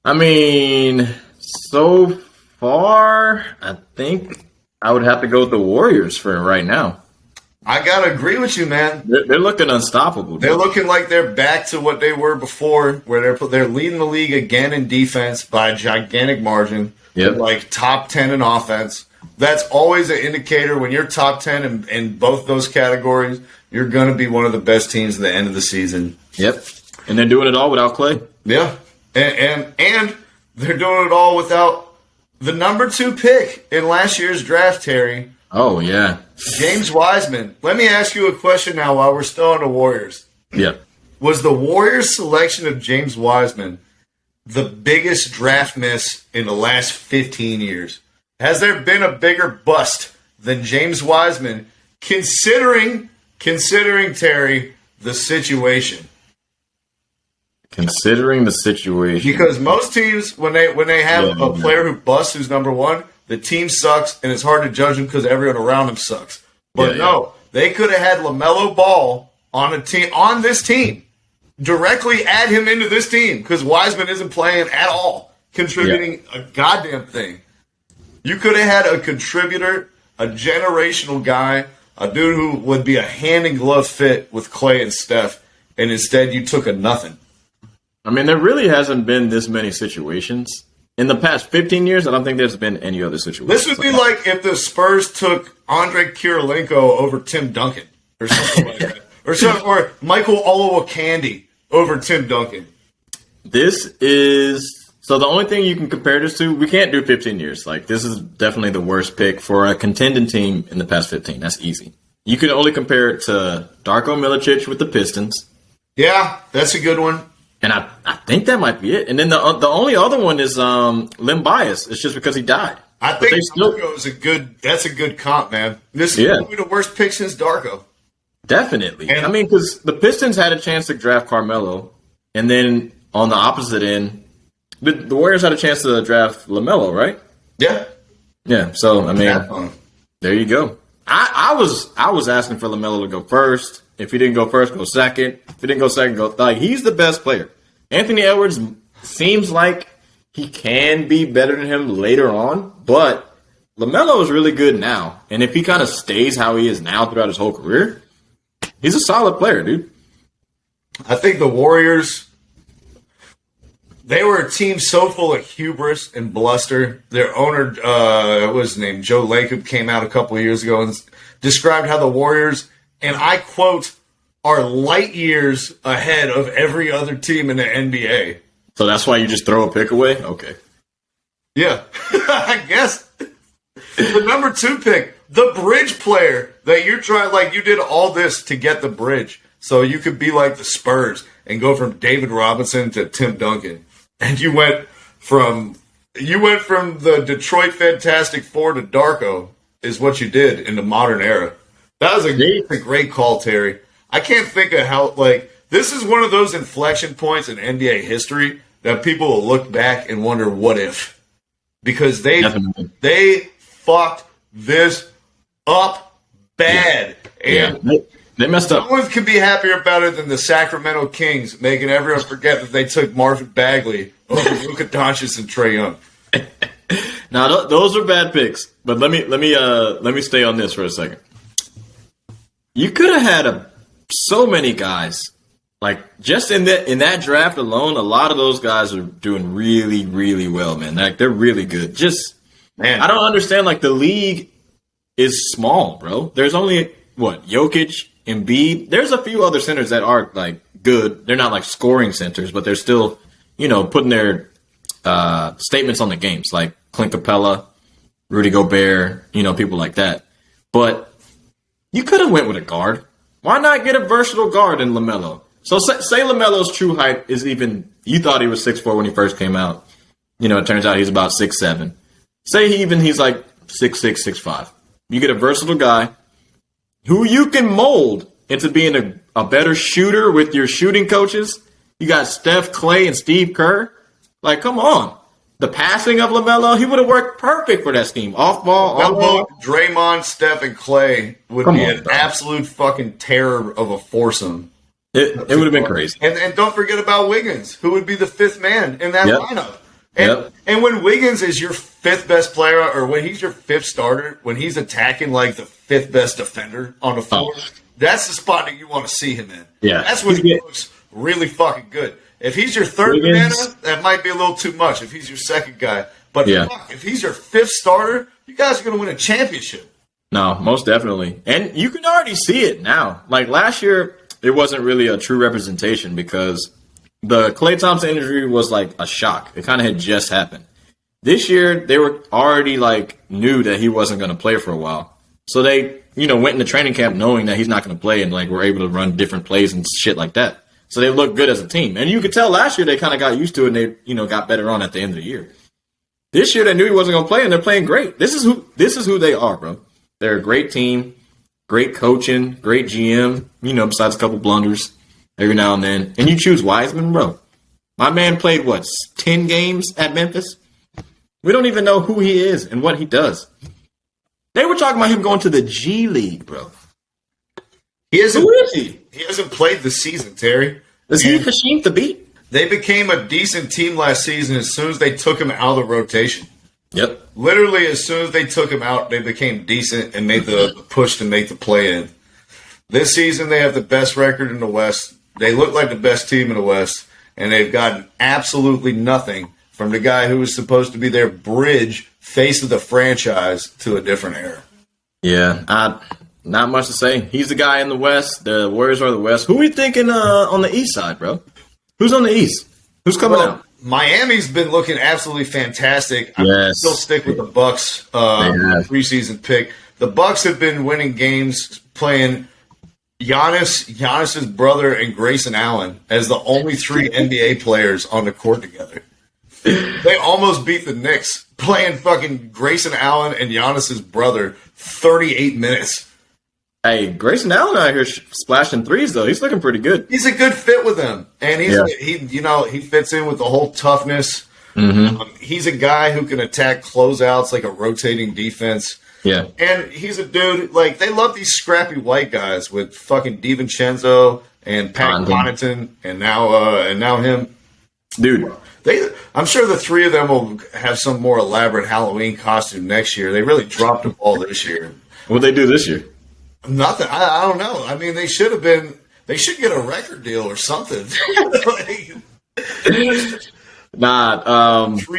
I mean, so far, I think I would have to go with the Warriors for right now. I got to agree with you, man. They're looking unstoppable. They're looking like they're back to what they were before, where they're leading the league again in defense by a gigantic margin. Yep. Like top 10 in offense. That's always an indicator when you're top 10 in both those categories, you're going to be one of the best teams at the end of the season. Yep. And they're doing it all without Clay. Yeah. And they're doing it all without the number 2 pick in last year's draft, Terry. Oh, yeah. James Wiseman. Let me ask you a question now while we're still on the Warriors. Yeah. Was the Warriors' selection of James Wiseman the biggest draft miss in the last 15 years? Has there been a bigger bust than James Wiseman, considering Terry, the situation? Considering the situation. Because most teams, when they have a player who busts who's number 1, the team sucks, and it's hard to judge them because everyone around them sucks. But they could have had LaMelo Ball on this team. Directly add him into this team because Wiseman isn't playing at all, contributing a goddamn thing. You could have had a contributor, a generational guy, a dude who would be a hand-in-glove fit with Clay and Steph, and instead you took a nothing. I mean, there really hasn't been this many situations. In the past 15 years, I don't think there's been any other situation. This would be like if the Spurs took Andre Kirilenko over Tim Duncan or something like that. Or Michael Olowokandi over Tim Duncan. So the only thing you can compare this to, we can't do 15 years. Like, this is definitely the worst pick for a contending team in the past 15. That's easy. You can only compare it to Darko Milicic with the Pistons. Yeah, that's a good one. And I think that might be it. And then the only other one is Lim Bias. It's just because he died. I think Darko is that's a good comp, man. This is probably the worst pick since Darko. Definitely. I mean, because the Pistons had a chance to draft Carmelo. And then on the opposite end, the Warriors had a chance to draft LaMelo, right? Yeah. Yeah. So, I mean, there you go. I was asking for LaMelo to go first. If he didn't go first, go second. If he didn't go second, go like he's the best player. Anthony Edwards seems like he can be better than him later on, but LaMelo is really good now. And if he kind of stays how he is now throughout his whole career, he's a solid player, dude. I think the Warriors, they were a team so full of hubris and bluster. Their owner, what was his name, Joe Lacob, came out a couple of years ago and described how the Warriors, and I quote, are light years ahead of every other team in the NBA. So that's why you just throw a pick away? Okay. Yeah, I guess. The number 2 pick, the bridge player that you're trying, like you did all this to get the bridge. So you could be like the Spurs and go from David Robinson to Tim Duncan. And you went from You went from the Detroit Fantastic Four to Darko, is what you did in the modern era. That was a great call, Terry. I can't think of how, this is one of those inflection points in NBA history that people will look back and wonder, what if? Because they fucked this up bad. Yeah. And they messed up. no one can be happier about it than the Sacramento Kings, making everyone forget that they took Marvin Bagley over Luka Doncic and Trae Young. Now those are bad picks, but let me stay on this for a second. You could have had so many guys, just in that draft alone. A lot of those guys are doing really, really well, man. They're really good. I don't understand. The league is small, bro. There's only Jokic, Embiid. There's a few other centers that are good. They're not scoring centers, but they're still, putting their statements on the games, like Clint Capella, Rudy Gobert, people like that. But you could have went with a guard. Why not get a versatile guard in LaMelo? So say LaMelo's true height is you thought he was 6'4" when he first came out. It turns out he's about 6'7". Say he's 6'6", 6'5". You get a versatile guy who you can mold into being a better shooter with your shooting coaches. You got Steph, Clay, and Steve Kerr. Come on. The passing of LaMelo, he would have worked perfect for that scheme. Off ball, on ball. Draymond, Steph, and Clay would be an absolute fucking terror of a foursome. It would have been crazy. And don't forget about Wiggins, who would be the fifth man in that lineup. And when Wiggins is your fifth best player, or when he's your fifth starter, when he's attacking the fifth best defender on the floor, that's the spot that you want to see him in. Yeah. That's when he looks really fucking good. If he's your third banana, that might be a little too much if he's your second guy. But if he's your fifth starter, you guys are going to win a championship. No, most definitely. And you can already see it now. Last year, it wasn't really a true representation because the Klay Thompson injury was a shock. It kind of had just happened. This year, they were already knew that he wasn't going to play for a while. So they, went into training camp knowing that he's not going to play and were able to run different plays and shit like that. So they look good as a team. And you could tell last year they kind of got used to it and they, got better on at the end of the year. This year they knew he wasn't going to play and they're playing great. This is who they are, bro. They're a great team, great coaching, great GM, besides a couple blunders every now and then. And you choose Wiseman, bro. My man played 10 games at Memphis? We don't even know who he is and what he does. They were talking about him going to the G League, bro. Who is he? He hasn't played this season, Terry. Is he Hashim Thabit? They became a decent team last season as soon as they took him out of the rotation. Yep. Literally, as soon as they took him out, they became decent and made the push to make the play-in. This season, they have the best record in the West. They look like the best team in the West, and they've gotten absolutely nothing from the guy who was supposed to be their bridge, face of the franchise, to a different era. Yeah, not much to say. He's the guy in the West. The Warriors are the West. Who are we thinking on the East side, bro? Who's on the East? Who's coming out? Miami's been looking absolutely fantastic. I still stick with the Bucks preseason pick. The Bucks have been winning games playing Giannis's brother, and Grayson Allen as the only three NBA players on the court together. They almost beat the Knicks playing fucking Grayson Allen and Giannis's brother 38 minutes. Hey, Grayson Allen out here splashing threes, though. He's looking pretty good. He's a good fit with them. And he fits in with the whole toughness. Mm-hmm. He's a guy who can attack closeouts like a rotating defense. Yeah. And he's a dude, they love these scrappy white guys with fucking DiVincenzo and Pat Connaughton and now him. Dude. I'm sure the three of them will have some more elaborate Halloween costume next year. They really dropped the ball this year. What'd they do this year? Nothing. I don't know. I mean, they should get a record deal or something. Three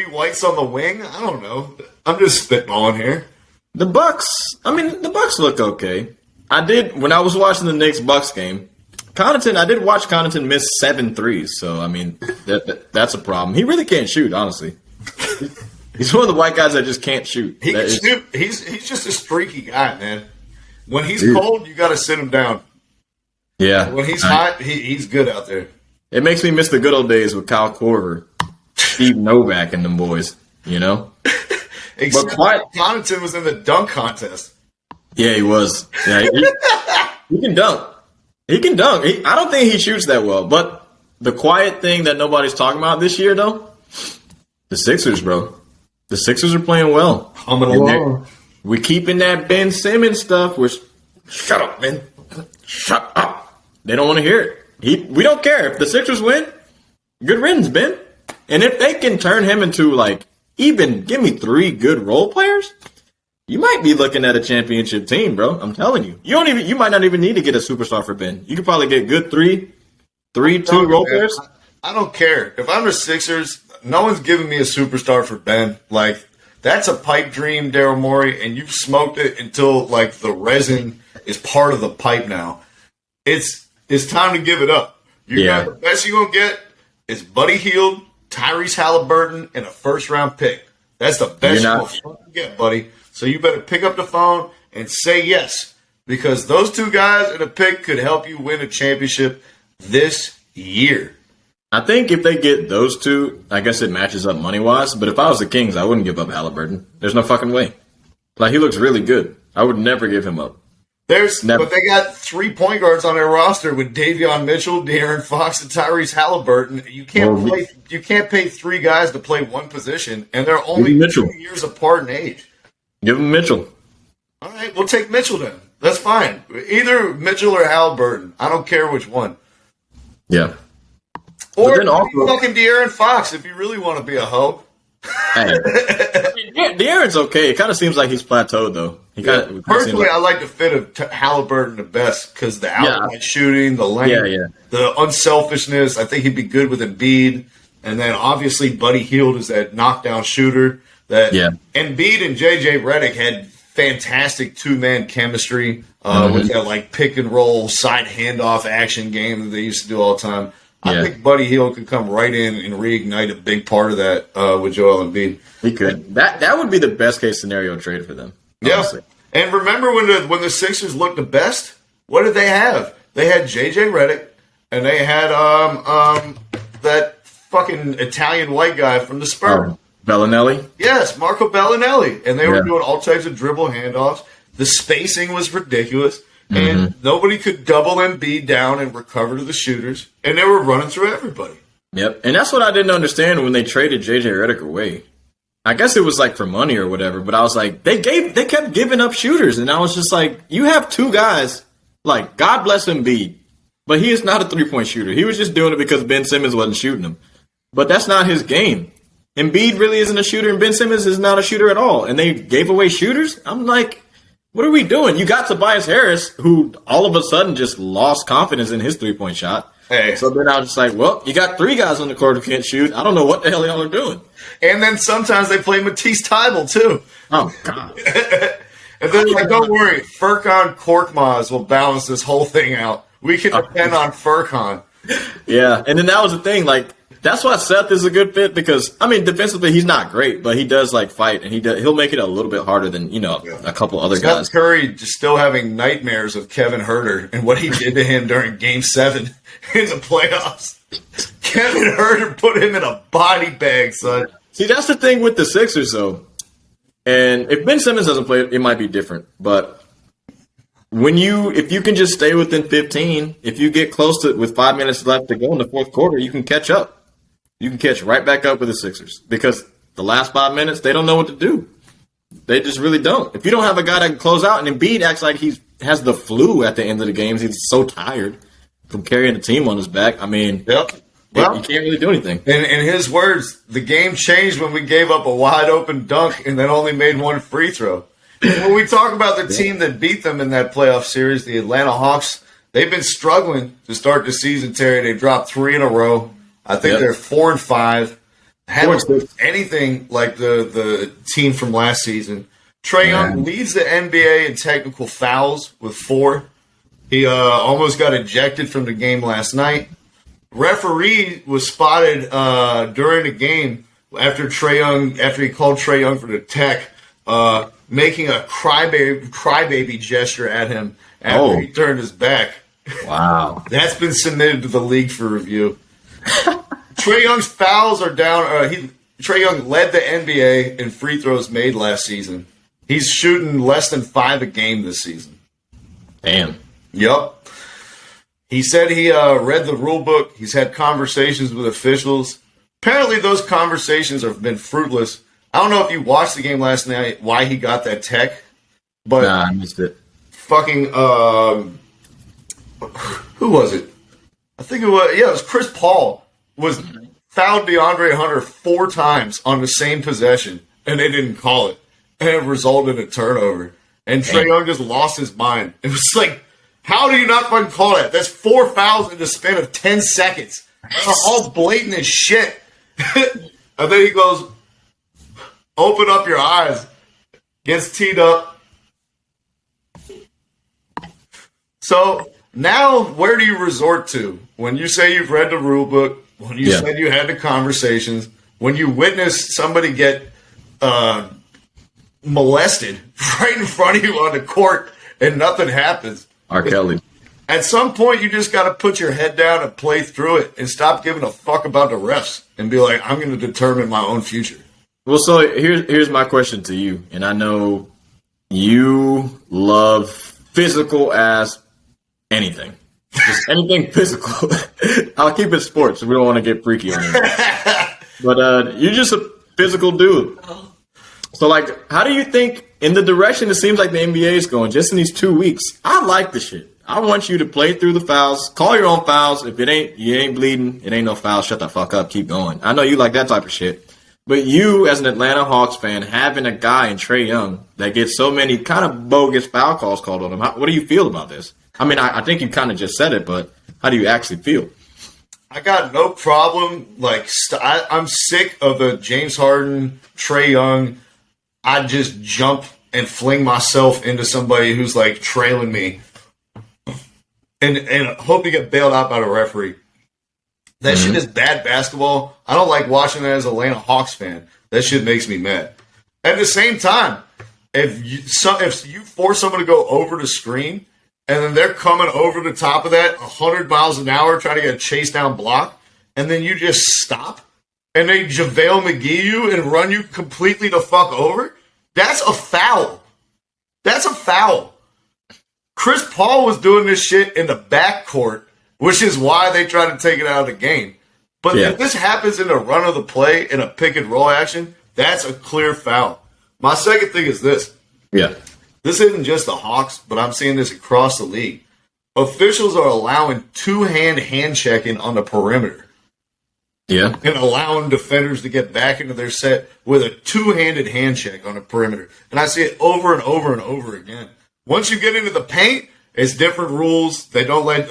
whites on the wing? I don't know. I'm just spitballing here. The Bucks look okay. When I was watching the Knicks-Bucks game, I did watch Connaughton miss 7 threes, so, I mean, that's a problem. He really can't shoot, honestly. He's one of the white guys that just can't shoot. He's just a streaky guy, man. When he's cold, you got to sit him down. Yeah. When he's hot, he's good out there. It makes me miss the good old days with Kyle Korver, Steve Novak, and them boys. you know? Except Connaughton was in the dunk contest. Yeah, he was. Yeah, he can dunk. He can dunk. I don't think he shoots that well. But the quiet thing that nobody's talking about this year, though, the Sixers, bro. The Sixers are playing well. Humming along. We're keeping that Ben Simmons stuff. Shut up, man. Shut up. They don't want to hear it. We don't care. If the Sixers win, good riddance, Ben. And if they can turn him into, like, even give me 3 good role players, you might be looking at a championship team, bro. I'm telling you. You might not even need to get a superstar for Ben. You could probably get good 2 role players. I don't care. If I'm the Sixers, no one's giving me a superstar for Ben. Like, that's a pipe dream, Daryl Morey, and you've smoked it until, like, the resin is part of the pipe now. It's time to give it up. Got the best you're going to get is Buddy Hield, Tyrese Halliburton, and a first-round pick. That's the best you're going to get, buddy. So you better pick up the phone and say yes, because those 2 guys and a pick could help you win a championship this year. I think if they get those 2, I guess it matches up money-wise. But if I was the Kings, I wouldn't give up Halliburton. There's no fucking way. Like, he looks really good. I would never give him up. But they got 3 point guards on their roster with Davion Mitchell, De'Aaron Fox, and Tyrese Halliburton. You can't pay 3 guys to play one position, and they're only 2 years apart in age. Give him Mitchell. All right, we'll take Mitchell then. That's fine. Either Mitchell or Halliburton. I don't care which one. Yeah. Or fucking De'Aaron Fox if you really want to be a hoe. Hey. De'Aaron's okay. It kind of seems like he's plateaued, though. Personally, I like the fit of Halliburton the best because the outside shooting, the length, the unselfishness. I think he'd be good with Embiid. And then obviously Buddy Hield is that knockdown shooter. Embiid and JJ Redick had fantastic 2-man chemistry with that like pick and roll side handoff action game that they used to do all the time. I think Buddy Hield could come right in and reignite a big part of that with Joel Embiid. He could. That would be the best case scenario trade for them. Honestly. Yeah. And remember when the Sixers looked the best? What did they have? They had JJ Redick and they had that fucking Italian white guy from the Spurs. Bellinelli? Yes, Marco Bellinelli. And they were doing all types of dribble handoffs. The spacing was ridiculous. And nobody could double Embiid down and recover to the shooters. And they were running through everybody. Yep. And that's what I didn't understand when they traded JJ Redick away. I guess it was like for money or whatever, but I was like, they kept giving up shooters. And I was just like, you have 2 guys, like, God bless Embiid, but he is not a 3-point shooter. He was just doing it because Ben Simmons wasn't shooting him. But that's not his game. Embiid really isn't a shooter, and Ben Simmons is not a shooter at all. And they gave away shooters? I'm like, what are we doing? You got Tobias Harris, who all of a sudden just lost confidence in his 3-point shot. Hey. So then I was just like, well, you got 3 guys on the court who can't shoot. I don't know what the hell y'all are doing. And then sometimes they play Matisse Thybulle, too. Oh, God. And then, like, don't worry. Furkan Korkmaz will balance this whole thing out. We can depend on Furkan. Yeah, and then that was the thing. Like, that's why Seth is a good fit because, I mean, defensively he's not great, but he does, like, fight, and he'll make it a little bit harder than, a couple other guys. Seth Curry just still having nightmares of Kevin Huerter and what he did to him during Game 7 in the playoffs. Kevin Huerter put him in a body bag, son. See, that's the thing with the Sixers, though. And if Ben Simmons doesn't play, it might be different. But if you can just stay within 15, if you get close to with 5 minutes left to go in the fourth quarter, you can catch up. You can catch right back up with the Sixers because the last 5 minutes, they don't know what to do. They just really don't. If you don't have a guy that can close out, and Embiid acts like he has the flu at the end of the games, he's so tired from carrying the team on his back. I mean, well, you can't really do anything. In his words, the game changed when we gave up a wide open dunk and then only made 1 free throw. When we talk about the team that beat them in that playoff series, the Atlanta Hawks, they've been struggling to start the season, Terry. They dropped 3 in a row. I think they're 4-5. Haven't anything like the team from last season. Trae Young leads the NBA in technical fouls with 4. He almost got ejected from the game last night. Referee was spotted during the game after he called Trae Young for the tech, making a crybaby gesture at him after he turned his back. Wow. That's been submitted to the league for review. Trae Young's fouls are down. Trae Young led the NBA in free throws made last season. He's shooting less than 5 a game this season. Damn. Yep. He said he read the rule book. He's had conversations with officials. Apparently those conversations have been fruitless. I don't know if you watched the game last night, why he got that tech. But nah, I missed it. Fucking, who was it? I think it was Chris Paul fouled DeAndre Hunter 4 times on the same possession, and they didn't call it. And it resulted in a turnover. And Trae Young just lost his mind. It was like, how do you not fucking call that? That's 4 fouls in the span of 10 seconds. All blatant as shit. And then he goes, open up your eyes. Gets teed up. So now where do you resort to? When you say you've read the rule book, when you said you had the conversations, when you witness somebody get molested right in front of you on the court and nothing happens. R. Kelly. At some point, you just got to put your head down and play through it and stop giving a fuck about the refs and be like, I'm going to determine my own future. Well, so here's my question to you. And I know you love physical as anything. Just anything physical. I'll keep it sports. We don't want to get freaky on it. But you're just a physical dude. So, like, how do you think, in the direction it seems like the NBA is going, just in these 2 weeks, I like the shit. I want you to play through the fouls, call your own fouls. If you ain't bleeding, it ain't no foul, shut the fuck up, keep going. I know you like that type of shit. But you, as an Atlanta Hawks fan, having a guy in Trae Young that gets so many kind of bogus foul calls called on him, what do you feel about this? I mean, I think you kind of just said it, but how do you actually feel? I got no problem. Like, I'm sick of the James Harden, Trae Young. I just jump and fling myself into somebody who's like trailing me and hope to get bailed out by the referee. That shit is bad basketball. I don't like watching that as an Atlanta Hawks fan. That shit makes me mad. At the same time, if you force someone to go over the screen and then they're coming over the top of that 100 miles an hour trying to get a chase down block, and then you just stop and they JaVale McGee you and run you completely the fuck over, that's a foul. That's a foul. Chris Paul was doing this shit in the backcourt, which is why they tried to take it out of the game. But if this happens in the run of the play in a pick and roll action, that's a clear foul. My second thing is this. Yeah. This isn't just the Hawks, but I'm seeing this across the league. Officials are allowing two-hand hand checking on the perimeter. Yeah. And allowing defenders to get back into their set with a two-handed hand check on the perimeter. And I see it over and over and over again. Once you get into the paint, it's different rules. They don't let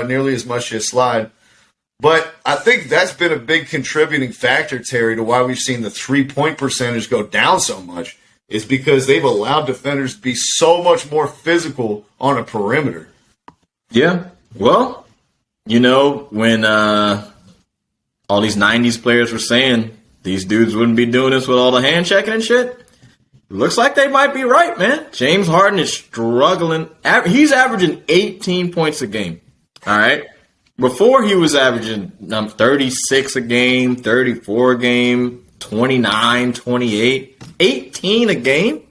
nearly as much shit slide. But I think that's been a big contributing factor, Terry, to why we've seen the three-point percentage go down so much, is because they've allowed defenders to be so much more physical on a perimeter. Yeah. Well, you know, when all these 90s players were saying these dudes wouldn't be doing this with all the hand checking and shit, looks like they might be right, man. James Harden is struggling. He's averaging 18 points a game. All right. Before he was averaging 36 a game, 34 a game, 29, 28, 18 a game.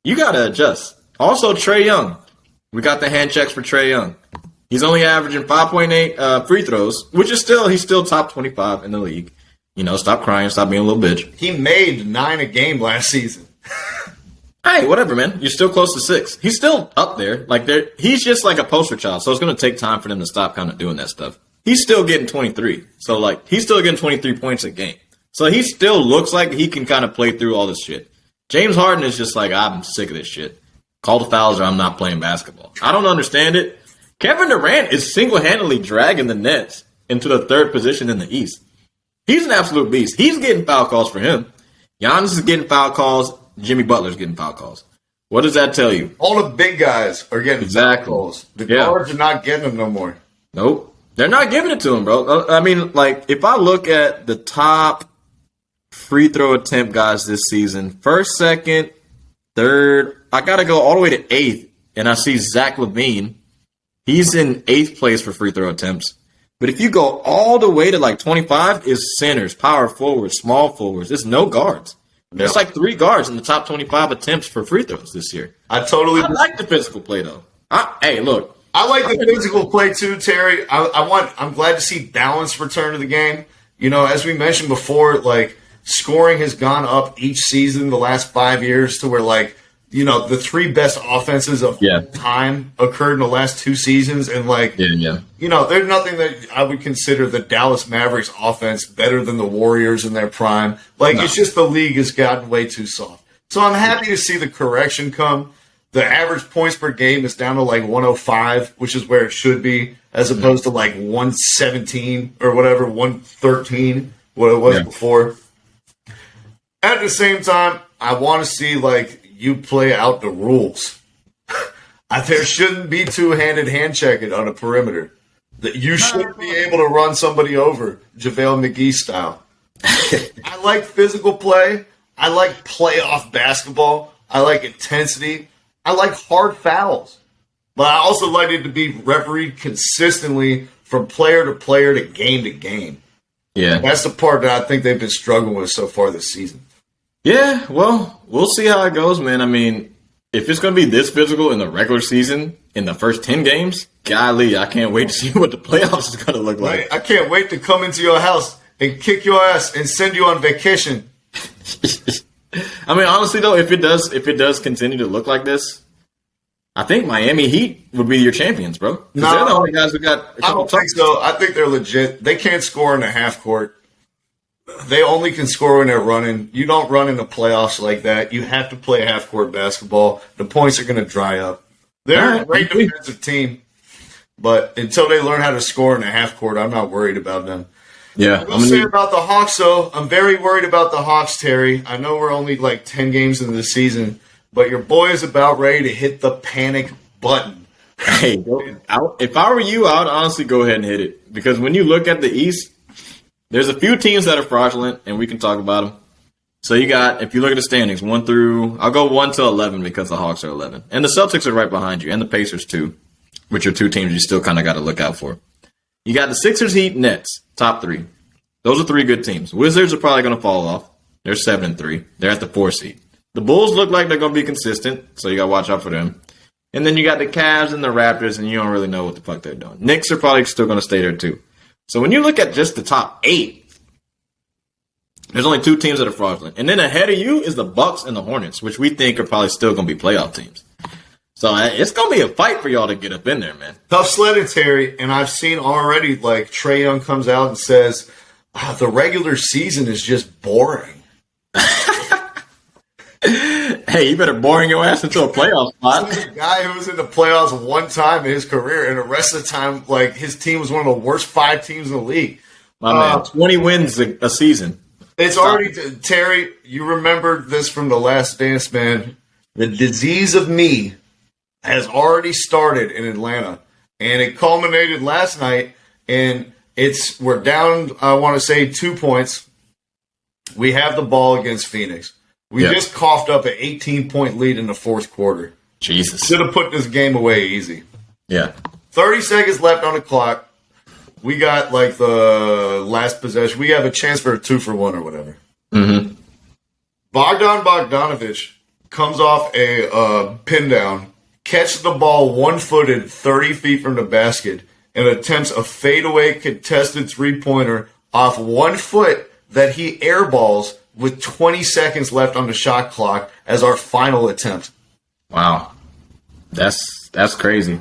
You got to adjust. Also, Trae Young. We got the hand checks for Trae Young. He's only averaging 5.8 free throws, which is he's still top 25 in the league. You know, stop crying, stop being a little bitch. He made 9 a game last season. Hey, whatever, man. You're still close to 6. He's still up there. He's just like a poster child, so it's going to take time for them to stop kind of doing that stuff. He's still getting 23. So, he's still getting 23 points a game. So he still looks like he can kind of play through all this shit. James Harden is just like, I'm sick of this shit. Call the fouls or I'm not playing basketball. I don't understand it. Kevin Durant is single-handedly dragging the Nets into the 3rd position in the East. He's an absolute beast. He's getting foul calls for him. Giannis is getting foul calls. Jimmy Butler's getting foul calls. What does that tell you? All the big guys are getting foul calls. The guards are not getting them no more. Nope. They're not giving it to him, bro. I mean, if I look at the top free throw attempt guys this season, 1st, 2nd, 3rd, I got to go all the way to 8th, and I see Zach LaVine. He's in 8th place for free throw attempts. But if you go all the way to like 25, is centers, power forwards, small forwards. There's no guards. Yeah. It's like 3 guards in the top 25 attempts for free throws this year. I like the physical play though. Hey, look. I like the physical play too, Terry. I'm glad to see balance return to the game. You know, as we mentioned before, like scoring has gone up each season the last 5 years to where like, you know, the 3 best offenses of time occurred in the last 2 seasons. And like, you know, there's nothing that I would consider the Dallas Mavericks offense better than the Warriors in their prime. Like, it's just the league has gotten way too soft. So I'm happy to see the correction come. The average points per game is down to like 105, which is where it should be, as opposed to like 117 or whatever, 113, what it was before. At the same time, I want to see like you play out the rules. There shouldn't be two-handed hand checking on a perimeter. That you shouldn't be able to run somebody over, JaVale McGee style. I like physical play. I like playoff basketball. I like intensity. I like hard fouls. But I also like it to be refereed consistently from player to player to game. Yeah. That's the part that I think they've been struggling with so far this season. Yeah, well, we'll see how it goes, man. I mean, if it's going to be this physical in the regular season, in the first 10 games, golly, I can't wait to see what the playoffs is going to look like. I can't wait to come into your house and kick your ass and send you on vacation. I mean, honestly, though, if it does continue to look like this, I think Miami Heat would be your champions, bro. Because they're the only guys who got a couple I don't think so. I think they're legit. They can't score in the half court. They only can score when they're running. You don't run in the playoffs like that. You have to play half-court basketball. The points are going to dry up. They're a great defensive team, but until they learn how to score in the half-court, I'm not worried about them. Yeah. I will say about the Hawks, though, I'm very worried about the Hawks, Terry. I know we're only like 10 games into the season, but your boy is about ready to hit the panic button. Hey, if I were you, I would honestly go ahead and hit it. Because when you look at the East, there's a few teams that are fraudulent, and we can talk about them. So you got, if you look at the standings, I'll go 1 to 11 because the Hawks are 11. And the Celtics are right behind you, and the Pacers too, which are 2 teams you still kind of got to look out for. You got the Sixers, Heat, Nets, top 3. Those are 3 good teams. Wizards are probably going to fall off. They're 7-3. They're at the 4 seed. The Bulls look like they're going to be consistent, so you got to watch out for them. And then you got the Cavs and the Raptors, and you don't really know what the fuck they're doing. Knicks are probably still going to stay there too. So when you look at just the top 8, there's only 2 teams that are fraudulent. And then ahead of you is the Bucks and the Hornets, which we think are probably still going to be playoff teams. So it's going to be a fight for y'all to get up in there, man. Tough sledding, Terry. And I've seen already, like, Trae Young comes out and says, the regular season is just boring. Hey, you better boring your ass into a playoff spot. This is a guy who was in the playoffs one time in his career, and the rest of the time, like, his team was one of the worst 5 teams in the league. My man, 20 wins a season. It's already, Terry, you remember this from The Last Dance, man. The disease of me has already started in Atlanta, and it culminated last night, and we're down, I want to say, 2 points. We have the ball against Phoenix. We just coughed up an 18-point lead in the 4th quarter. Jesus. Should have put this game away easy. Yeah. 30 seconds left on the clock. We got, like, the last possession. We have a chance for a 2-for-1 or whatever. Mm-hmm. Bogdan Bogdanović comes off a pin down, catches the ball one-footed 30 feet from the basket, and attempts a fadeaway contested three-pointer off 1 foot that he airballs with 20 seconds left on the shot clock as our final attempt. Wow. That's crazy.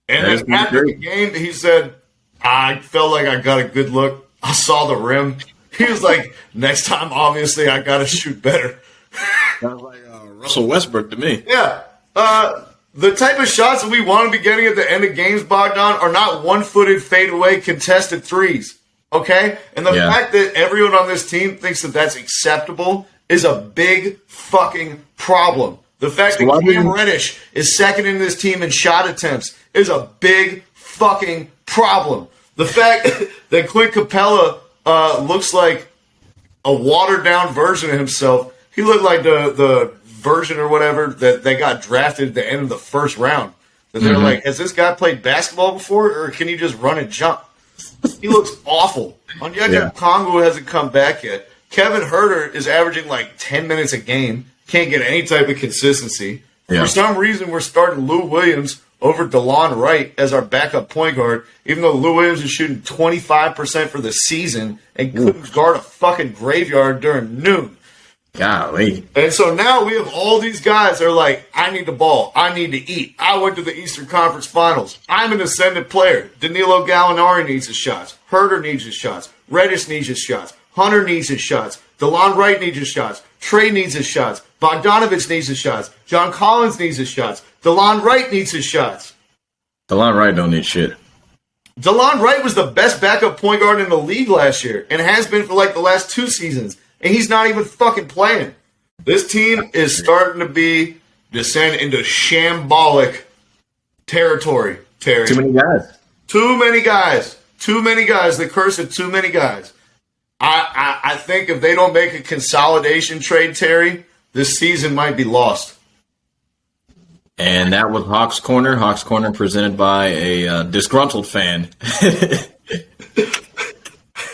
And then after the game, he said, I felt like I got a good look. I saw the rim. He was like, next time, obviously, I got to shoot better. Sounds like Russell Westbrook to me. Yeah. The type of shots that we want to be getting at the end of games, Bogdan, are not one-footed fadeaway contested threes. Okay? And the fact that everyone on this team thinks that that's acceptable is a big fucking problem. The fact that Cam Reddish is second in this team in shot attempts is a big fucking problem. The fact that Clint Capella looks like a watered-down version of himself. He looked like the version or whatever that they got drafted at the end of the first round. That they're like, has this guy played basketball before, or can he just run and jump? He looks awful. Onyeka Okongwu hasn't come back yet. Kevin Huerter is averaging like 10 minutes a game. Can't get any type of consistency. Yeah. For some reason, we're starting Lou Williams over DeLon Wright as our backup point guard, even though Lou Williams is shooting 25% for the season and couldn't guard a fucking graveyard during noon. Golly. And so now we have all these guys that are like, I need the ball. I need to eat. I went to the Eastern Conference Finals. I'm an ascendant player. Danilo Gallinari needs his shots. Herter needs his shots. Reddish needs his shots. Hunter needs his shots. DeLon Wright needs his shots. Trey needs his shots. Bogdanovich needs his shots. John Collins needs his shots. DeLon Wright needs his shots. DeLon Wright don't need shit. DeLon Wright was the best backup point guard in the league last year and has been for like the last 2 seasons. And he's not even fucking playing. This team is starting to descend into shambolic territory, Terry. Too many guys. Too many guys. Too many guys. The curse of too many guys. I think if they don't make a consolidation trade, Terry, this season might be lost. And that was Hawks Corner. Hawks Corner presented by a disgruntled fan.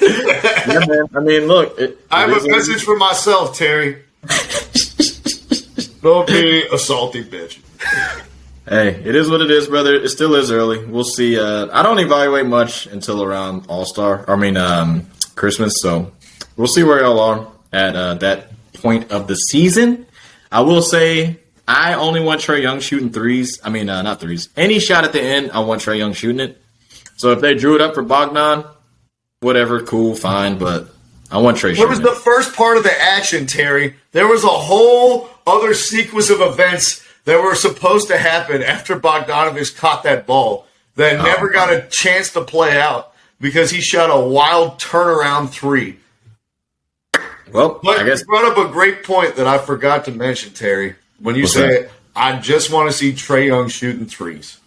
Yeah, man. I mean, look. I have a message for myself, Terry. Don't be a salty bitch. Hey, it is what it is, brother. It still is early. We'll see. I don't evaluate much until around Christmas. So we'll see where y'all are at that point of the season. I will say I only want Trae Young shooting threes. I mean, not threes. Any shot at the end, I want Trae Young shooting it. So if they drew it up for Bogdan, whatever, cool, fine, but I want Trae shooting. What was the first part of the action, Terry? There was a whole other sequence of events that were supposed to happen after Bogdanovich caught that ball that never got a chance to play out because he shot a wild turnaround 3. Well, but I guess you brought up a great point that I forgot to mention, Terry, when you say, I just want to see Trae Young shooting threes.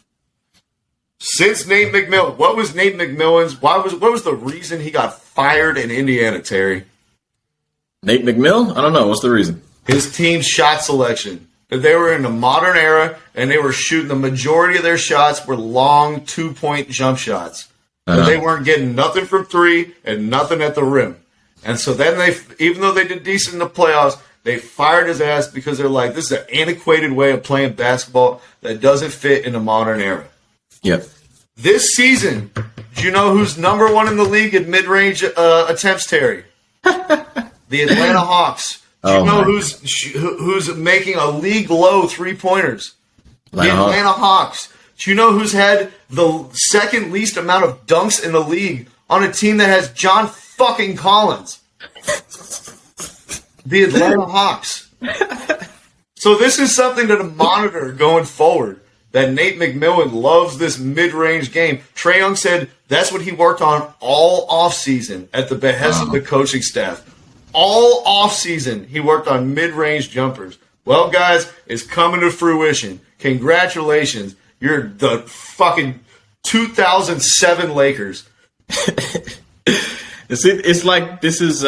Since Nate McMillan, what was Nate McMillan's? What was the reason he got fired in Indiana, Terry? Nate McMillan? I don't know. What's the reason? His team's shot selection. They were in the modern era, and they were shooting the majority of their shots were long 2-point jump shots. But they weren't getting nothing from 3 and nothing at the rim. And so then even though they did decent in the playoffs, they fired his ass because they're like, this is an antiquated way of playing basketball that doesn't fit in the modern era. Yep. This season, do you know who's number 1 in the league in mid-range attempts, Terry? The Atlanta Hawks. Do you know who's making a league-low 3-pointers? The Atlanta Hawks. Do you know who's had the second least amount of dunks in the league on a team that has John fucking Collins? The Atlanta Hawks. So this is something to monitor going forward. That Nate McMillan loves this mid-range game. Trae Young said that's what he worked on all offseason at the behest of the coaching staff. All offseason, he worked on mid-range jumpers. Well, guys, it's coming to fruition. Congratulations. You're the fucking 2007 Lakers. It's like this is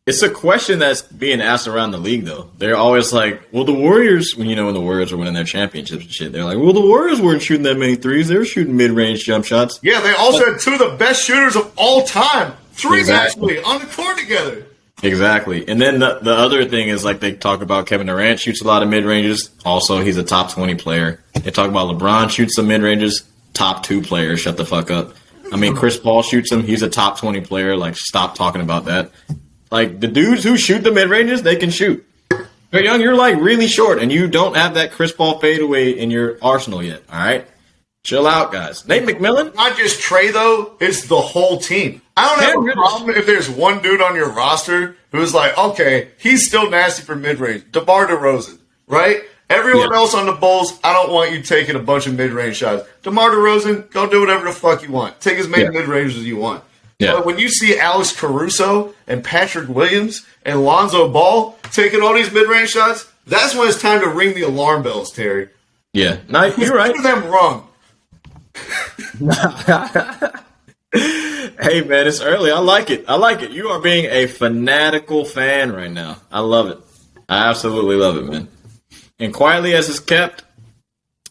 it's a question that's being asked around the league, though. They're always like, well, the Warriors, when the Warriors are winning their championships and shit, they're like, well, the Warriors weren't shooting that many threes. They were shooting mid-range jump shots. Yeah, they also had 2 of the best shooters of all time. 3 actually on the court together. Exactly. And then the other thing is, like, they talk about Kevin Durant shoots a lot of mid-ranges. Also, he's a top 20 player. They talk about LeBron shoots some mid-ranges. Top 2 players. Shut the fuck up. I mean, Chris Paul shoots them. He's a top 20 player. Like, stop talking about that. Like, the dudes who shoot the mid-ranges, they can shoot. Trae Young, you're, like, really short, and you don't have that Chris Paul fadeaway in your arsenal yet, all right? Chill out, guys. Nate McMillan? Not just Trae, though. It's the whole team. I don't have a problem if there's one dude on your roster who's like, okay, he's still nasty for mid-range. DeMar DeRozan, right? Everyone else on the Bulls, I don't want you taking a bunch of mid-range shots. DeMar DeRozan, go do whatever the fuck you want. Take as many mid-ranges as you want. Yeah. But when you see Alex Caruso and Patrick Williams and Lonzo Ball taking all these mid-range shots, that's when it's time to ring the alarm bells, Terry. Yeah. No, you're right. Put them wrong. Hey, man, it's early. I like it. You are being a fanatical fan right now. I love it. I absolutely love it, man. And quietly as it's kept,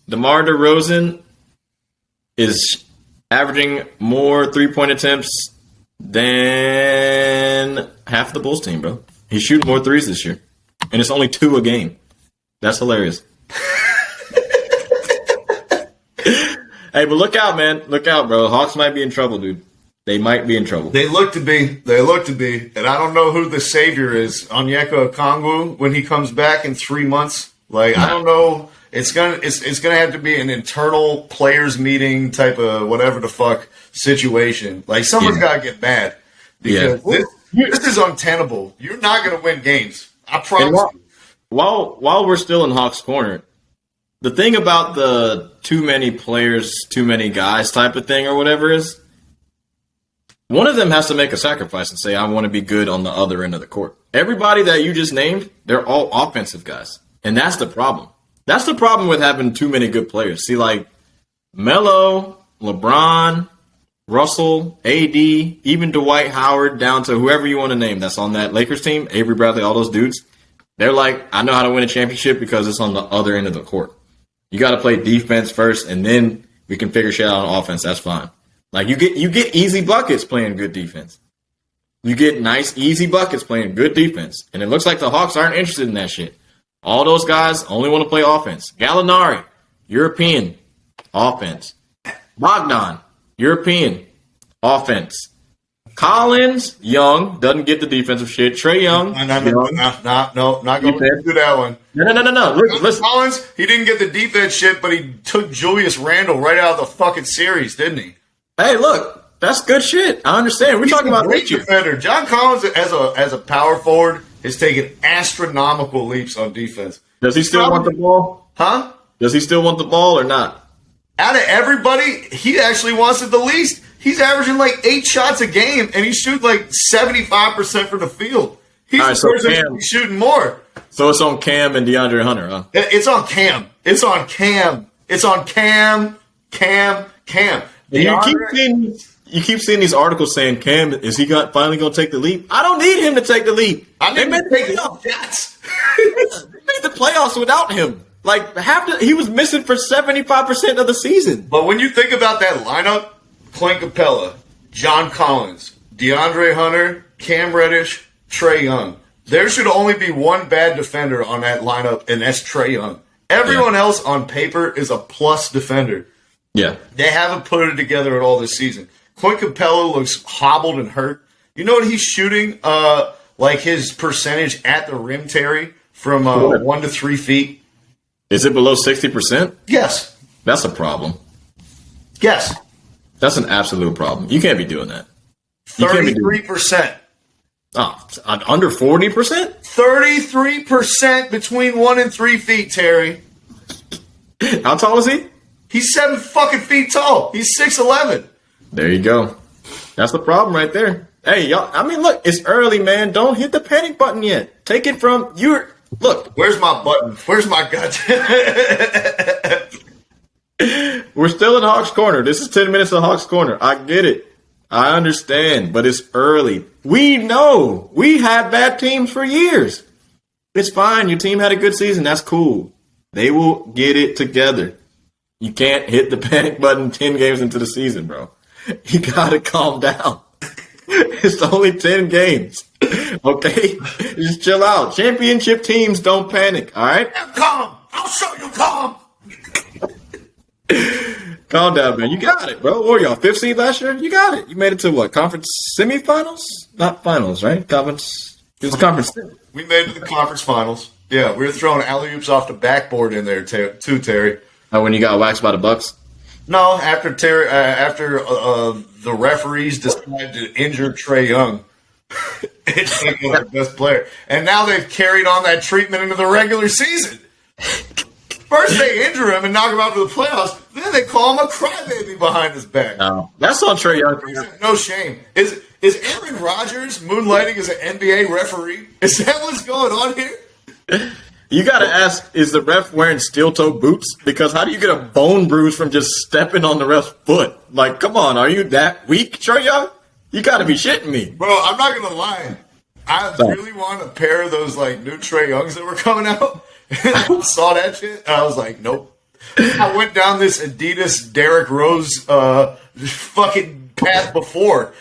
DeMar DeRozan is averaging more 3-point attempts than half the Bulls team, bro. He's shooting more threes this year. And it's only 2 a game. That's hilarious. Hey, but look out, man. Look out, bro. Hawks might be in trouble, dude. They might be in trouble. They look to be. And I don't know who the savior is. Onyeka Okongwu, when he comes back in 3 months. Like, I don't know. It's gonna have to be an internal players meeting type of whatever the fuck situation. Like, someone's got to get mad. Because this is untenable. You're not going to win games. I promise you. While we're still in Hawks Corner, the thing about the too many players, too many guys type of thing or whatever is, one of them has to make a sacrifice and say, I want to be good on the other end of the court. Everybody that you just named, they're all offensive guys. And that's the problem. That's the problem with having too many good players. See, like Melo, LeBron, Russell, AD, even Dwight Howard, down to whoever you want to name that's on that Lakers team, Avery Bradley, all those dudes, they're like, I know how to win a championship because it's on the other end of the court. You got to play defense first, and then we can figure shit out on offense. That's fine. Like, you get easy buckets playing good defense. You get nice, easy buckets playing good defense. And it looks like the Hawks aren't interested in that shit. All those guys only want to play offense. Gallinari, European, offense. Bogdan, European, offense. Collins, young, doesn't get the defensive shit. Trae Young, not going to do that one. No. Listen. Collins, he didn't get the defense shit, but he took Julius Randle right out of the fucking series, didn't he? Hey, look, that's good shit. I understand. We're talking about great defender. John Collins, as a power forward, has taken astronomical leaps on defense. Does he still want the ball? Huh? Does he still want the ball or not? Out of everybody, he actually wants it the least. He's averaging like 8 shots a game, and he shoots like 75% from the field. He's right, the person who's shooting more. So it's on Cam and DeAndre Hunter, huh? It's on Cam. It's on Cam. It's on Cam. You keep seeing these articles saying, Cam, is he finally going to take the leap? I don't need him to take the leap. They made the shots. They made the playoffs without him. Like, he was missing for 75% of the season. But when you think about that lineup, Clint Capella, John Collins, DeAndre Hunter, Cam Reddish, Trae Young. There should only be one bad defender on that lineup, and that's Trae Young. Everyone else on paper is a plus defender. Yeah. They haven't put it together at all this season. Clint Capella looks hobbled and hurt. You know what he's shooting? Like his percentage at the rim, Terry, from 1 to 3 feet. Is it below 60%? Yes. That's a problem. Yes. That's an absolute problem. You can't be doing that. 33%. Under 40%? 33% between 1 and 3 feet, Terry. How tall is he? He's 7 fucking feet tall. He's 6'11". There you go. That's the problem right there. Hey, y'all. I mean, look, it's early, man. Don't hit the panic button yet. Take it from your look. Where's my button? Where's my goddamn? We're still in Hawks Corner. This is 10 minutes of Hawks Corner. I get it. I understand, but it's early. We know. We had bad teams for years. It's fine. Your team had a good season. That's cool. They will get it together. You can't hit the panic button 10 games into the season, bro. You got to calm down. It's only 10 games. Okay? Just chill out. Championship teams don't panic, all right? I'm calm. I'll show you calm. Calm down, man. You got it, bro. What were y'all, 5th seed last year? You got it. You made it to what? Conference semifinals? Not finals, right? Conference. It was conference. We made it to the conference finals. Yeah, we were throwing alley-oops off the backboard in there, too, Terry. When you got waxed by the Bucks? No, after the referees decided to injure Trae Young. It's their best player. And now they've carried on that treatment into the regular season. First they injure him and knock him out to the playoffs. Then they call him a crybaby behind his back. No, that's on Trae Young. No shame. Is Aaron Rodgers moonlighting as an NBA referee? Is that what's going on here? You got to ask, is the ref wearing steel-toe boots? Because how do you get a bone bruise from just stepping on the ref's foot? Like, come on, are you that weak, Trae Young? You got to be shitting me. Bro, I'm not going to lie. I really want a pair of those, like, new Trae Youngs that were coming out. And I saw that shit, and I was like, nope. I went down this Adidas Derrick Rose fucking path before.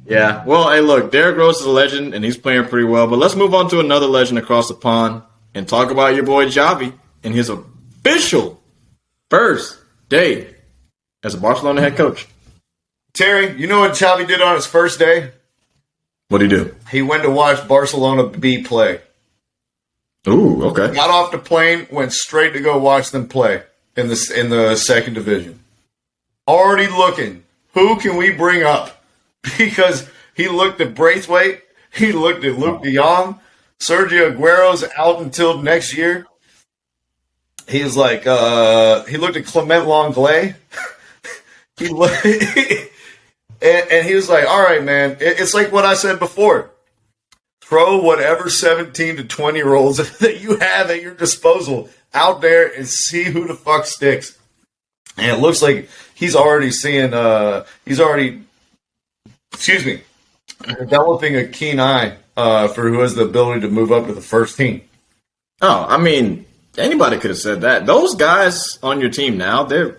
Yeah. Well, hey, look, Derrick Rose is a legend, and he's playing pretty well. But let's move on to another legend across the pond and talk about your boy Xavi and his official first day as a Barcelona head coach. Terry, you know what Xavi did on his first day? What'd he do? He went to watch Barcelona B play. Ooh, okay. Got off the plane, went straight to go watch them play in the second division. Already looking, who can we bring up? Because he looked at Braithwaite, he looked at Luke de Jong, Sergio Aguero's out until next year. He was like, he looked at Clement Lenglet. He looked, and he was like, all right, man, it's like what I said before. Throw whatever 17 to 20-year-olds that you have at your disposal out there and see who the fuck sticks. And it looks like he's already seeing, developing a keen eye for who has the ability to move up to the first team. Oh, I mean, anybody could have said that. Those guys on your team now, they're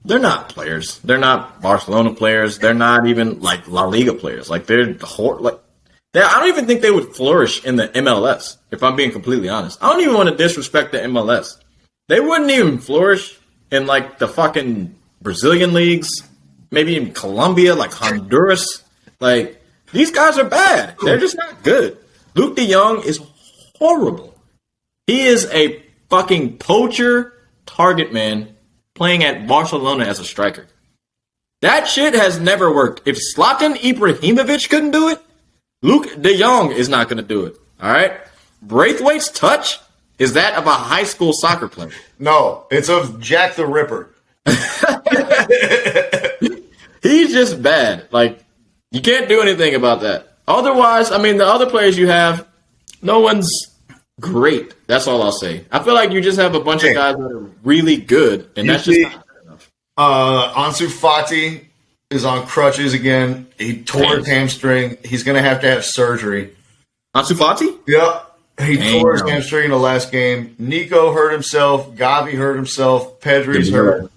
not players. They're not Barcelona players. They're not even like La Liga players. Like I don't even think they would flourish in the MLS, if I'm being completely honest. I don't even want to disrespect the MLS. They wouldn't even flourish in like the fucking Brazilian leagues, maybe in Colombia, like Honduras. Like, these guys are bad. They're just not good. Luke de Jong is horrible. He is a fucking poacher target man playing at Barcelona as a striker. That shit has never worked. If Zlatan Ibrahimovic couldn't do it, Luke de Jong is not going to do it. All right? Braithwaite's touch is that of a high school soccer player. No, it's of Jack the Ripper. He's just bad. Like, you can't do anything about that. Otherwise, I mean, the other players you have, no one's great. That's all I'll say. I feel like you just have a bunch of guys that are really good, and that's just not good enough. Ansu Fati is on crutches again. He tore his hamstring. He's going to have surgery. Ansu Fati? Yep. He tore his hamstring in the last game. Nico hurt himself. Gavi hurt himself. Pedri's hurt.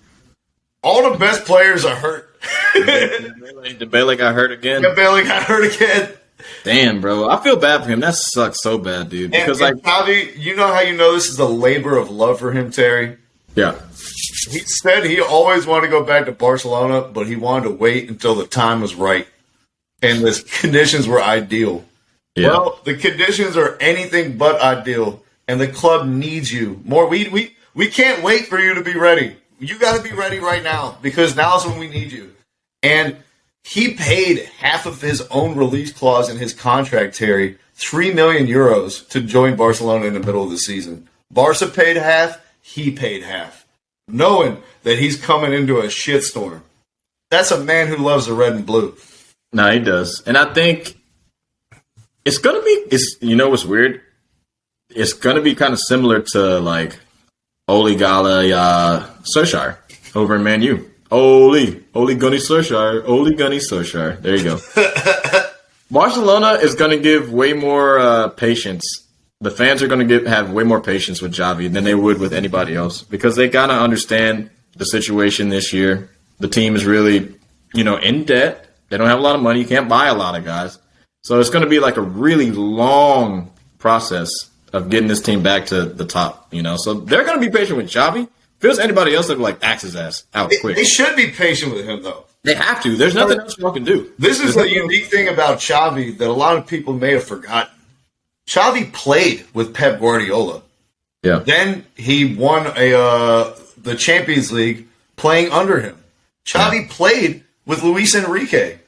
All the best players are hurt. Dembele got hurt again. Dembele got hurt again. Damn, bro. I feel bad for him. That sucks so bad, dude. Because and Gavi, you know how you know this is a labor of love for him, Terry? Yeah. He said he always wanted to go back to Barcelona, but he wanted to wait until the time was right and the conditions were ideal. Yeah. Well, the conditions are anything but ideal, and the club needs you more. We can't wait for you to be ready. You got to be ready right now because now's when we need you. And he paid half of his own release clause in his contract, Terry, 3 million euros to join Barcelona in the middle of the season. Barca paid half, he paid half, knowing that he's coming into a shitstorm. That's a man who loves the red and blue. No, he does. And I think it's going to be, you know what's weird? It's going to be kind of similar to like Ole Solskjaer over in Man U. Ole Gunny Solskjaer. There you go. Barcelona is going to give way more patience. The fans are going to have way more patience with Xavi than they would with anybody else because they kind of understand the situation this year. The team is really, in debt. They don't have a lot of money. You can't buy a lot of guys. So it's going to be like a really long process of getting this team back to the top, So they're going to be patient with Xavi. If it was anybody else, they'd be like, axe his ass out quick. They should be patient with him, though. They have to. There's nothing else y'all can do. This is the unique thing about Xavi that a lot of people may have forgotten. Xavi played with Pep Guardiola. Yeah. Then he won the Champions League playing under him. Xavi played with Luis Enrique.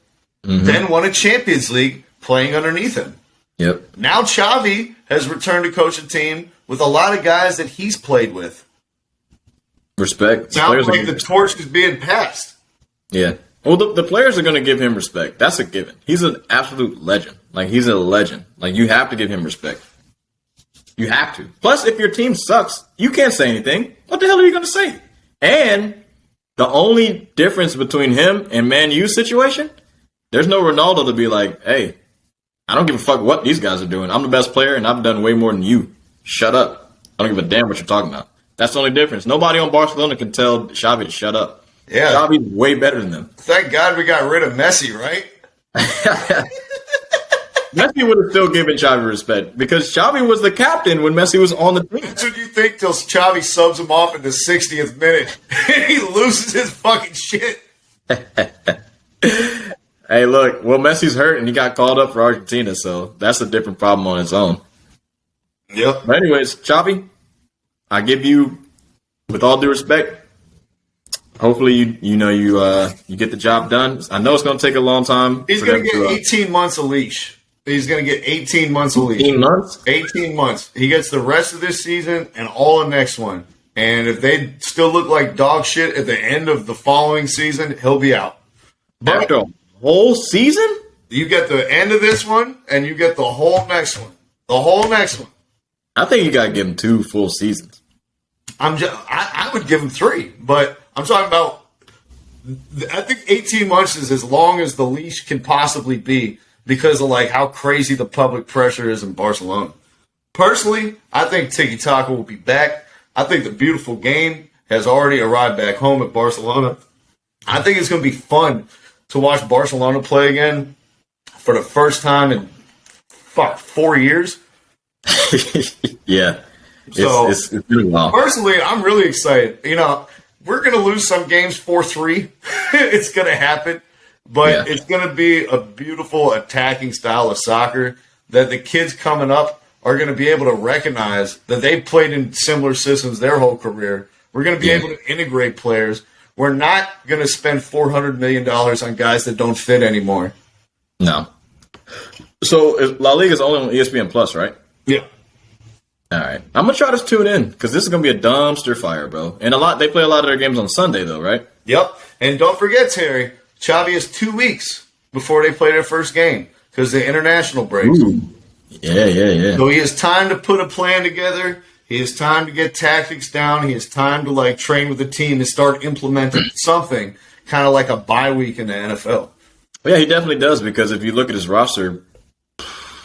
Mm-hmm. Then won a Champions League playing underneath him. Yep. Now Xavi has returned to coach a team with a lot of guys that he's played with. Respect. Sounds like the torch is being passed. Yeah. Well, the players are going to give him respect. That's a given. He's an absolute legend. Like, he's a legend. Like, you have to give him respect. You have to. Plus, if your team sucks, you can't say anything. What the hell are you going to say? And the only difference between him and Man U's situation, there's no Ronaldo to be like, hey, I don't give a fuck what these guys are doing. I'm the best player, and I've done way more than you. Shut up. I don't give a damn what you're talking about. That's the only difference. Nobody on Barcelona can tell Xavi to shut up. Yeah. Xavi's way better than them. Thank God we got rid of Messi, right? Messi would have still given Xavi respect because Xavi was the captain when Messi was on the team. That's what you think till Xavi subs him off in the 60th minute and he loses his fucking shit. Hey, look, well, Messi's hurt and he got called up for Argentina, so that's a different problem on its own. Yep. But anyways, Xavi, I give you, with all due respect, hopefully you get the job done. I know it's going to take a long time. He's going to get 18 months a leash. He's going to get 18 months a leash. 18 months? 18 months. He gets the rest of this season and all the next one. And if they still look like dog shit at the end of the following season, he'll be out. But After a whole season? you get the end of this one and you get the whole next one. The whole next one. I think you got to give him 2 full seasons. I would give him 3, but I'm talking about, I think 18 months is as long as the leash can possibly be because of like how crazy the public pressure is in Barcelona. Personally, I think Tiki Taka will be back. I think the beautiful game has already arrived back home at Barcelona. I think it's going to be fun to watch Barcelona play again for the first time in 4 years. Yeah. So, it's been a while. personally, I'm really excited. You know, we're going to lose some games 4-3. It's going to happen. But it's going to be a beautiful attacking style of soccer that the kids coming up are going to be able to recognize that they've played in similar systems their whole career. We're going to be able to integrate players. We're not going to spend $400 million on guys that don't fit anymore. No. So La Liga is only on ESPN Plus, right? Yeah. All right. I'm going to try to tune in because this is going to be a dumpster fire, bro. And they play a lot of their games on Sunday, though, right? Yep. And don't forget, Terry, Xavi has 2 weeks before they play their first game because the international breaks. Ooh. Yeah. So he has time to put a plan together. He has time to get tactics down. He has time to like train with the team and start implementing something kind of like a bye week in the NFL. Yeah, he definitely does because if you look at his roster,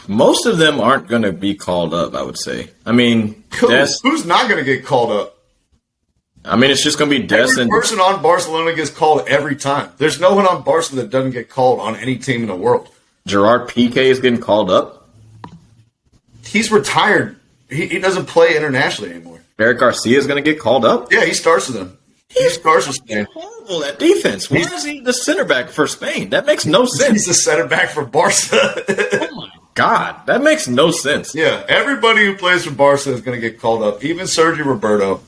most of them aren't going to be called up, I would say. I mean, Who's not going to get called up? I mean, it's just going to be Des Every and person on Barcelona gets called every time. There's no one on Barcelona that doesn't get called on any team in the world. Gerard Piqué is getting called up. He's retired. He doesn't play internationally anymore. Eric Garcia is going to get called up. Yeah, he starts with them. He starts with Spain. Horrible at defense. Why is he the center back for Spain? That makes no sense. He's the center back for Barca. Oh my God, that makes no sense. Yeah, everybody who plays for Barca is going to get called up. Even Sergio Roberto.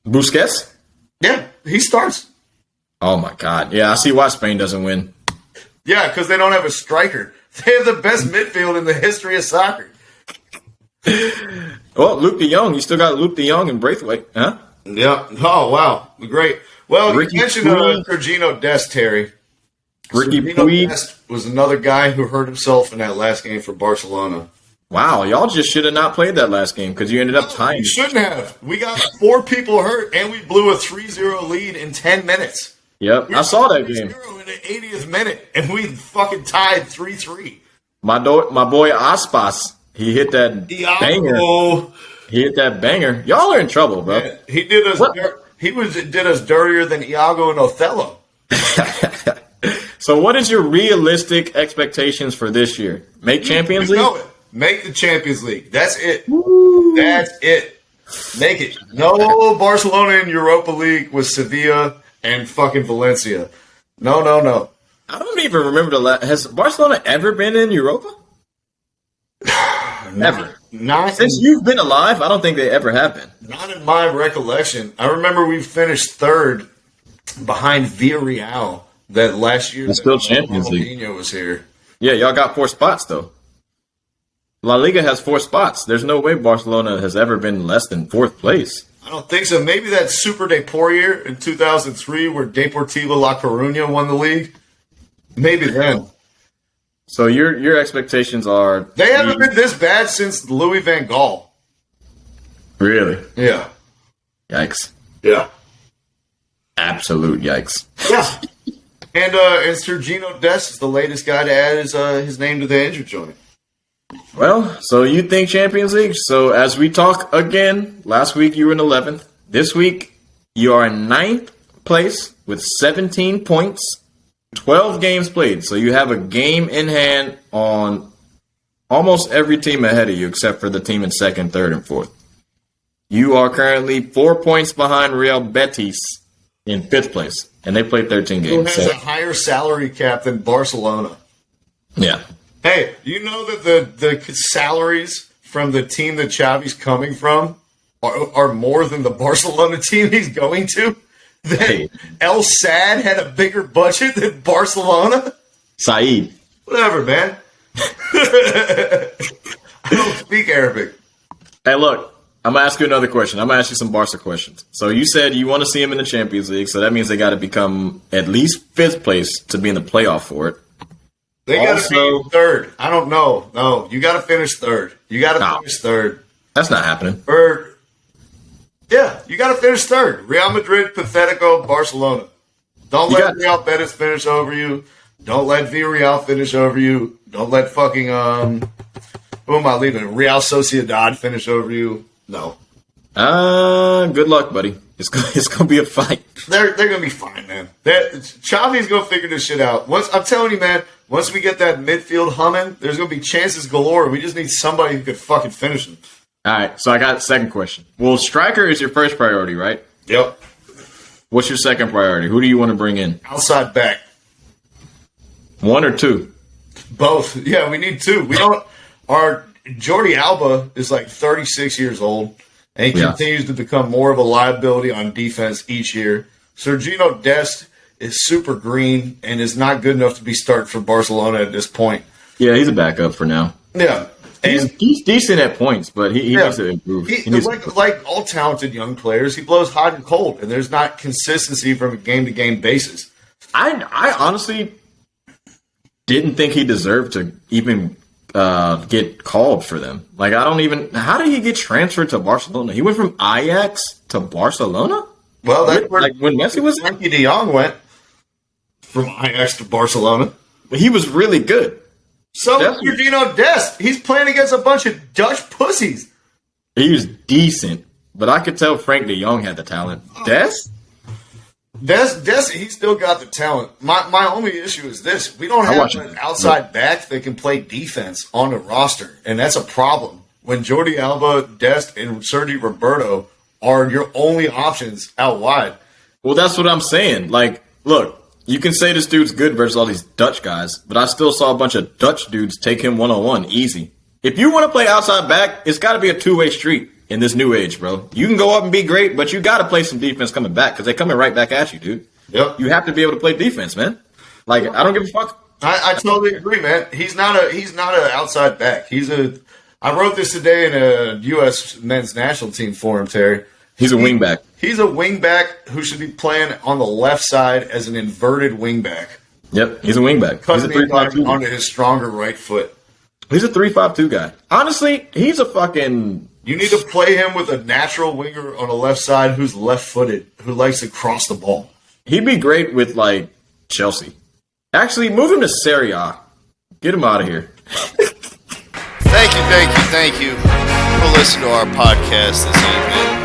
Busquets? Yeah, he starts. Oh my God. Yeah, I see why Spain doesn't win. Yeah, because they don't have a striker. They have the best midfield in the history of soccer. Well, Luke de Jong. You still got Luke de Jong and Braithwaite, huh? Yeah. Oh, wow. Great. Well, Ricky you mentioned Sergino Dest, Terry. Ricky Sergino Puig. Dest was another guy who hurt himself in that last game for Barcelona. Wow, y'all just should have not played that last game because you ended up tying. You shouldn't have. We got 4 people hurt, and we blew a 3-0 lead in 10 minutes. Yep, I saw that game. 3-0 in the 80th minute, and we fucking tied 3-3. My boy Aspas, he hit that banger. He hit that banger. Y'all are in trouble, bro. Yeah, he did us. Did us dirtier than Iago and Othello. So, what is your realistic expectations for this year? Make Champions League? Know it. Make the Champions League. That's it. Woo. That's it. Make it. No Barcelona in Europa League with Sevilla and fucking Valencia. No. I don't even remember the last. Has Barcelona ever been in Europa? Never. Since you've been alive, I don't think they ever have been. Not in my recollection. I remember we finished 3rd behind Villarreal that last year. It's still Champions League. Ronaldinho was here. Yeah, y'all got 4 spots though. La Liga has 4 spots. There's no way Barcelona has ever been less than 4th place. I don't think so. Maybe that Super Depor year in 2003 where Deportivo La Coruña won the league. Maybe then. So your expectations are... They haven't been this bad since Louis van Gaal. Really? Yeah. Yikes. Yeah. Absolute yikes. Yeah. And Sergino Dest is the latest guy to add his name to the injury joint. Well, so you think Champions League. So as we talk again, last week you were in 11th. This week you are in 9th, place with 17 points, 12 games played. So you have a game in hand on almost every team ahead of you except for the team in second, third, and fourth. You are currently 4 points behind Real Betis in fifth place, and they played 13 games. Who has a higher salary cap than Barcelona? Yeah. Hey, you know that the salaries from the team that Xavi's coming from are more than the Barcelona team he's going to? That El Sad had a bigger budget than Barcelona? Saeed. Whatever, man. I don't speak Arabic. Hey, look, I'm going to ask you another question. I'm going to ask you some Barca questions. So you said you want to see him in the Champions League, so that means they got to become at least fifth place to be in the playoff for it. They got to be third. I don't know. No, you got to finish third. You got to finish third. That's not happening. Yeah, you got to finish third. Real Madrid, Pathetico, Barcelona. Don't let Real Betis finish over you. Don't let Villarreal finish over you. Don't let fucking who am I leaving? Real Sociedad finish over you. No. Good luck, buddy. It's gonna be a fight. They're gonna be fine, man. Xavi's gonna figure this shit out. I'm telling you, man. Once we get that midfield humming, there's gonna be chances galore. We just need somebody who could fucking finish them. All right. So I got a second question. Well, striker is your first priority, right? Yep. What's your second priority? Who do you want to bring in? Outside back. One or two? Both. Yeah, we need two. We don't. Our Jordi Alba is like 36 years old, and he continues to become more of a liability on defense each year. Sergino Dest is super green and is not good enough to be starting for Barcelona at this point. Yeah, he's a backup for now. Yeah. He's decent at points, but he needs to improve. Like all talented young players, he blows hot and cold, and there's not consistency from a game-to-game basis. I honestly didn't think he deserved to even get called for them. Like, I don't even... How did he get transferred to Barcelona? He went from Ajax to Barcelona? Well, that's where when Messi was... Frankie de Jong went from Ajax to Barcelona. But he was really good. So Sergino Dest. He's playing against a bunch of Dutch pussies. He was decent, but I could tell Frank de Jong had the talent. Dest, he still got the talent. My only issue is this. We don't have an outside back that can play defense on the roster, and that's a problem. When Jordi Alba, Dest, and Sergi Roberto are your only options out wide. Well, that's what I'm saying. Like, look, you can say this dude's good versus all these Dutch guys, but I still saw a bunch of Dutch dudes take him one-on-one easy. If you want to play outside back, it's got to be a two-way street in this new age, bro. You can go up and be great, but you got to play some defense coming back because they're coming right back at you, dude. Yep. You have to be able to play defense, man. Like, I don't give a fuck. I totally agree, man. He's not an outside back. I wrote this today in a U.S. men's national team forum, Terry. He's a wingback. He's a wingback who should be playing on the left side as an inverted wingback. Yep, he's a wingback. He's a 3-5-2 onto his stronger right foot. He's a 3-5-2 guy. Honestly, he's a fucking... You need to play him with a natural winger on the left side who's left-footed, who likes to cross the ball. He'd be great with, like, Chelsea. Actually, move him to Serie A. Get him out of here. Thank you for listening to our podcast this evening.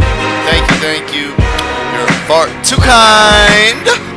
Thank you. You're far too kind.